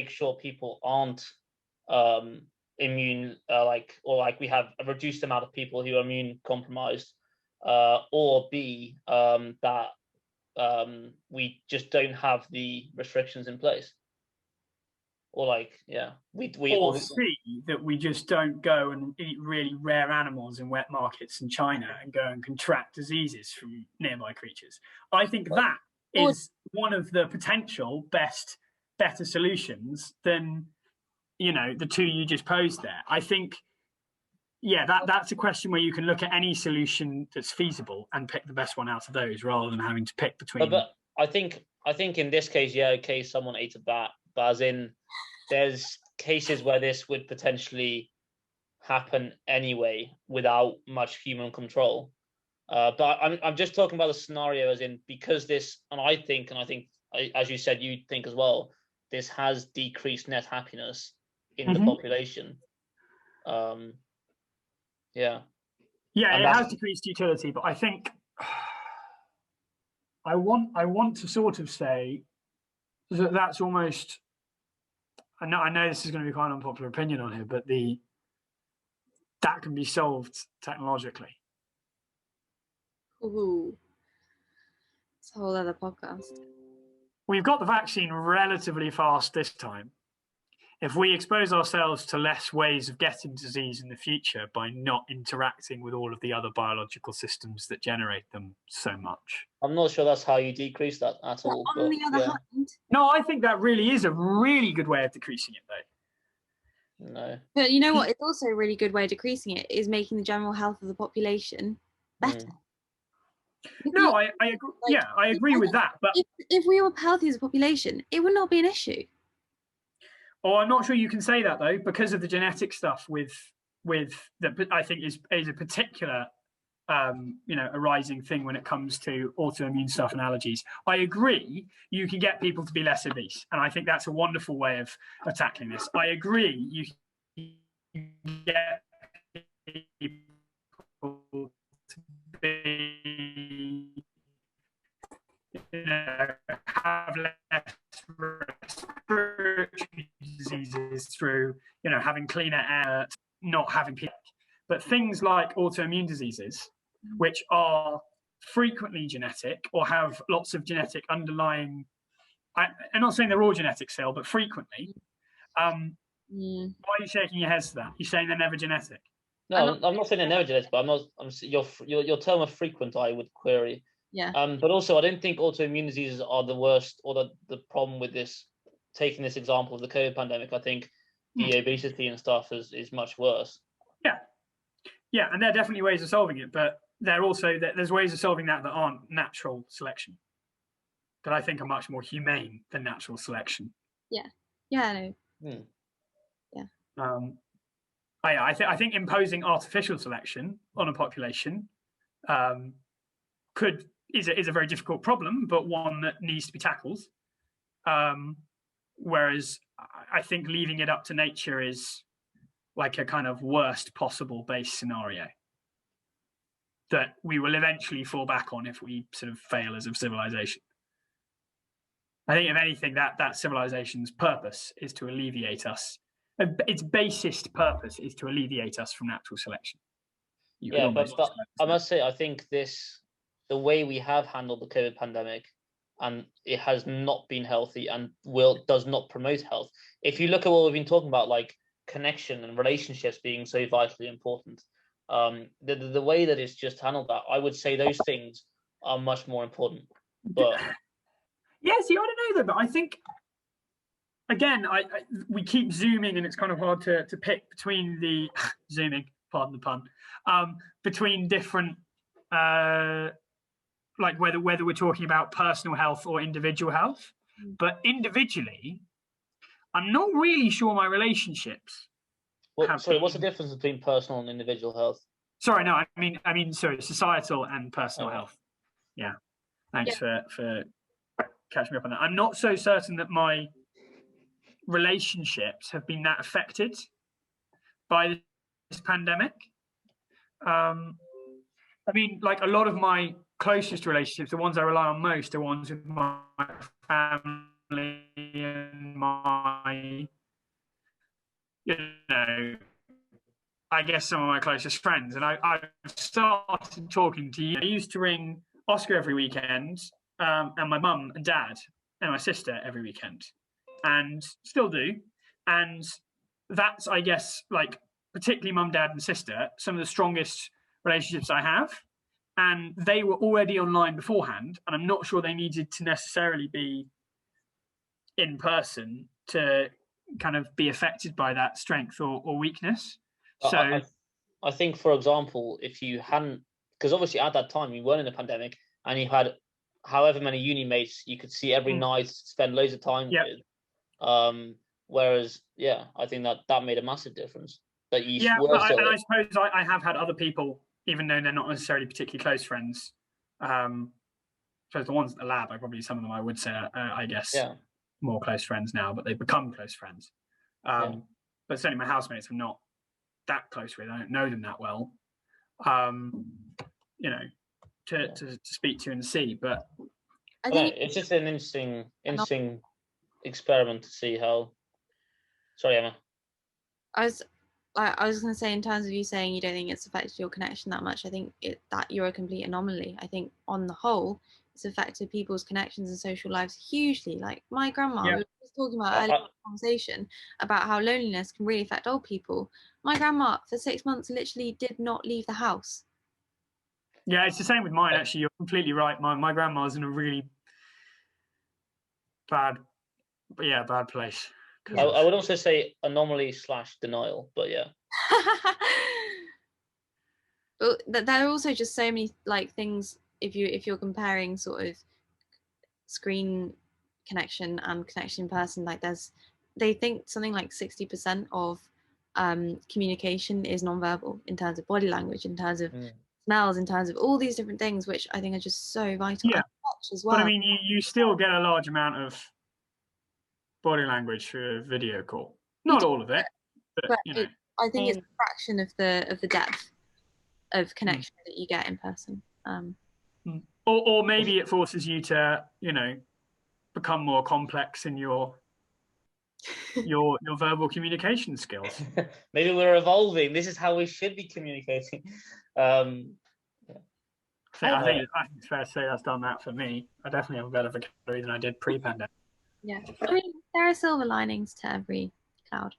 sure people aren't immune, we have a reduced amount of people who are immune compromised, or B, that we just don't have the restrictions in place, or or C, that we just don't go and eat really rare animals in wet markets in China and go and contract diseases from nearby creatures. I think that is one of the potential better solutions than the two you just posed there. I think, that's a question where you can look at any solution that's feasible and pick the best one out of those, rather than having to pick between. But I think in this case, okay, someone ate a bat, but as in, there's cases where this would potentially happen anyway without much human control. But I'm just talking about the scenario as in, because this, and I think, as you said, you think as well, this has decreased net happiness in the population. Yeah, it has decreased utility, but I think I want to sort of say that that's almost. I know this is going to be quite an unpopular opinion on here, but that can be solved technologically. Ooh, it's a whole other podcast. We've got the vaccine relatively fast this time. If we expose ourselves to less ways of getting disease in the future by not interacting with all of the other biological systems that generate them so much. I'm not sure that's how you decrease that at all. On the other hand, no, I think that really is a really good way of decreasing it, though. No. But you know what? It's also a really good way of decreasing it is making the general health of the population better. No, I agree. I agree with that. But if we were healthy as a population, it would not be an issue. Oh, I'm not sure you can say that, though, because of the genetic stuff with that I think is a particular a rising thing when it comes to autoimmune stuff and allergies. I agree you can get people to be less obese, and I think that's a wonderful way of tackling this. I agree you can get people to be, have less respiratory diseases through, having cleaner air, not having people. But things like autoimmune diseases, which are frequently genetic or have lots of genetic underlying, I'm not saying they're all genetic still, but frequently. Why are you shaking your heads to that? You're saying they're never genetic? No, I'm not saying they're never genetic, but your term of frequent I would query. Yeah. But also, I don't think autoimmune diseases are the worst or the problem with this. Taking this example of the COVID pandemic, I think the obesity and stuff is much worse. Yeah, and there are definitely ways of solving it, but there's ways of solving that aren't natural selection, that I think are much more humane than natural selection. Yeah, I know. I think imposing artificial selection on a population is a very difficult problem, but one that needs to be tackled. Whereas I think leaving it up to nature is like a kind of worst possible base scenario that we will eventually fall back on if we sort of fail as a civilization. I think, if anything, that civilization's purpose is to alleviate us. Its basest purpose is to alleviate us from natural selection. But I must say, I think the way we have handled the COVID pandemic, and it has not been healthy and does not promote health. If you look at what we've been talking about, like connection and relationships being so vitally important, the way that it's just handled that, I would say those things are much more important. But yeah, see, I don't know though, but I think, again, we keep zooming, and it's kind of hard to pick between the zooming, pardon the pun, between different, like whether we're talking about personal health or individual health. But individually, I'm not really sure my relationships. What's the difference between personal and individual health? Sorry, no, I mean, sorry, societal and personal health. Yeah, thanks for catching me up on that. I'm not so certain that my relationships have been that affected by this pandemic. I mean, like a lot of my closest relationships, the ones I rely on most, are ones with my family and my, I guess some of my closest friends. And I've started talking to you. I used to ring Oscar every weekend, and my mum and dad and my sister every weekend, and still do. And that's, I guess, like particularly mum, dad, and sister, some of the strongest relationships I have. And they were already online beforehand, and I'm not sure they needed to necessarily be in person to kind of be affected by that strength or weakness. So I think, for example, if you hadn't, because obviously at that time you weren't in a pandemic, and you had however many uni mates you could see every night, spend loads of time with. Whereas, I think that made a massive difference. That you I suppose I have had other people, even though they're not necessarily particularly close friends. So the ones at the lab, some of them I would say, I guess, more close friends now, but they've become close friends. But certainly my housemates I'm not that close with. I don't know them that well, to speak to and see. But I think it's just an interesting experiment to see how. Sorry, Emma. I was going to say, in terms of you saying you don't think it's affected your connection that much, I think that you're a complete anomaly. I think on the whole, it's affected people's connections and social lives hugely. Like my grandma, we were just talking about earlier in the conversation about how loneliness can really affect old people. My grandma, for 6 months, literally did not leave the house. Yeah, it's the same with mine, actually. You're completely right. My grandma's in a really bad place. I would also say anomaly / denial, but yeah. But there are also just so many like things. If you're comparing sort of screen connection and connection in person, like they think something like 60% of communication is nonverbal in terms of body language, in terms of smells, in terms of all these different things, which I think are just so vital. Yeah. And touch as well. But I mean, you still get a large amount of body language through a video call. Not all of it, but you know. I think it's a fraction of the depth of connection that you get in person. Or maybe it forces you to, you know, become more complex in your verbal communication skills. Maybe we're evolving. This is how we should be communicating. I think it's fair to say that's done that for me. I definitely have a better vocabulary than I did pre-pandemic. Yeah, I mean, there are silver linings to every cloud,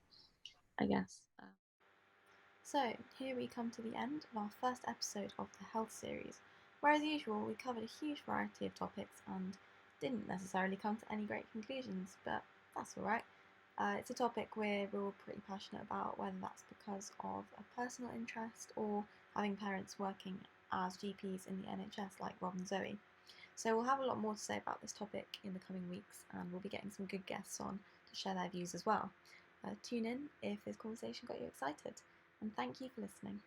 I guess. So here we come to the end of our first episode of the health series, where as usual we covered a huge variety of topics and didn't necessarily come to any great conclusions, but that's alright. It's a topic we're all pretty passionate about, whether that's because of a personal interest or having parents working as GPs in the NHS like Rob and Zoe. So we'll have a lot more to say about this topic in the coming weeks, and we'll be getting some good guests on to share their views as well. Tune in if this conversation got you excited, and thank you for listening.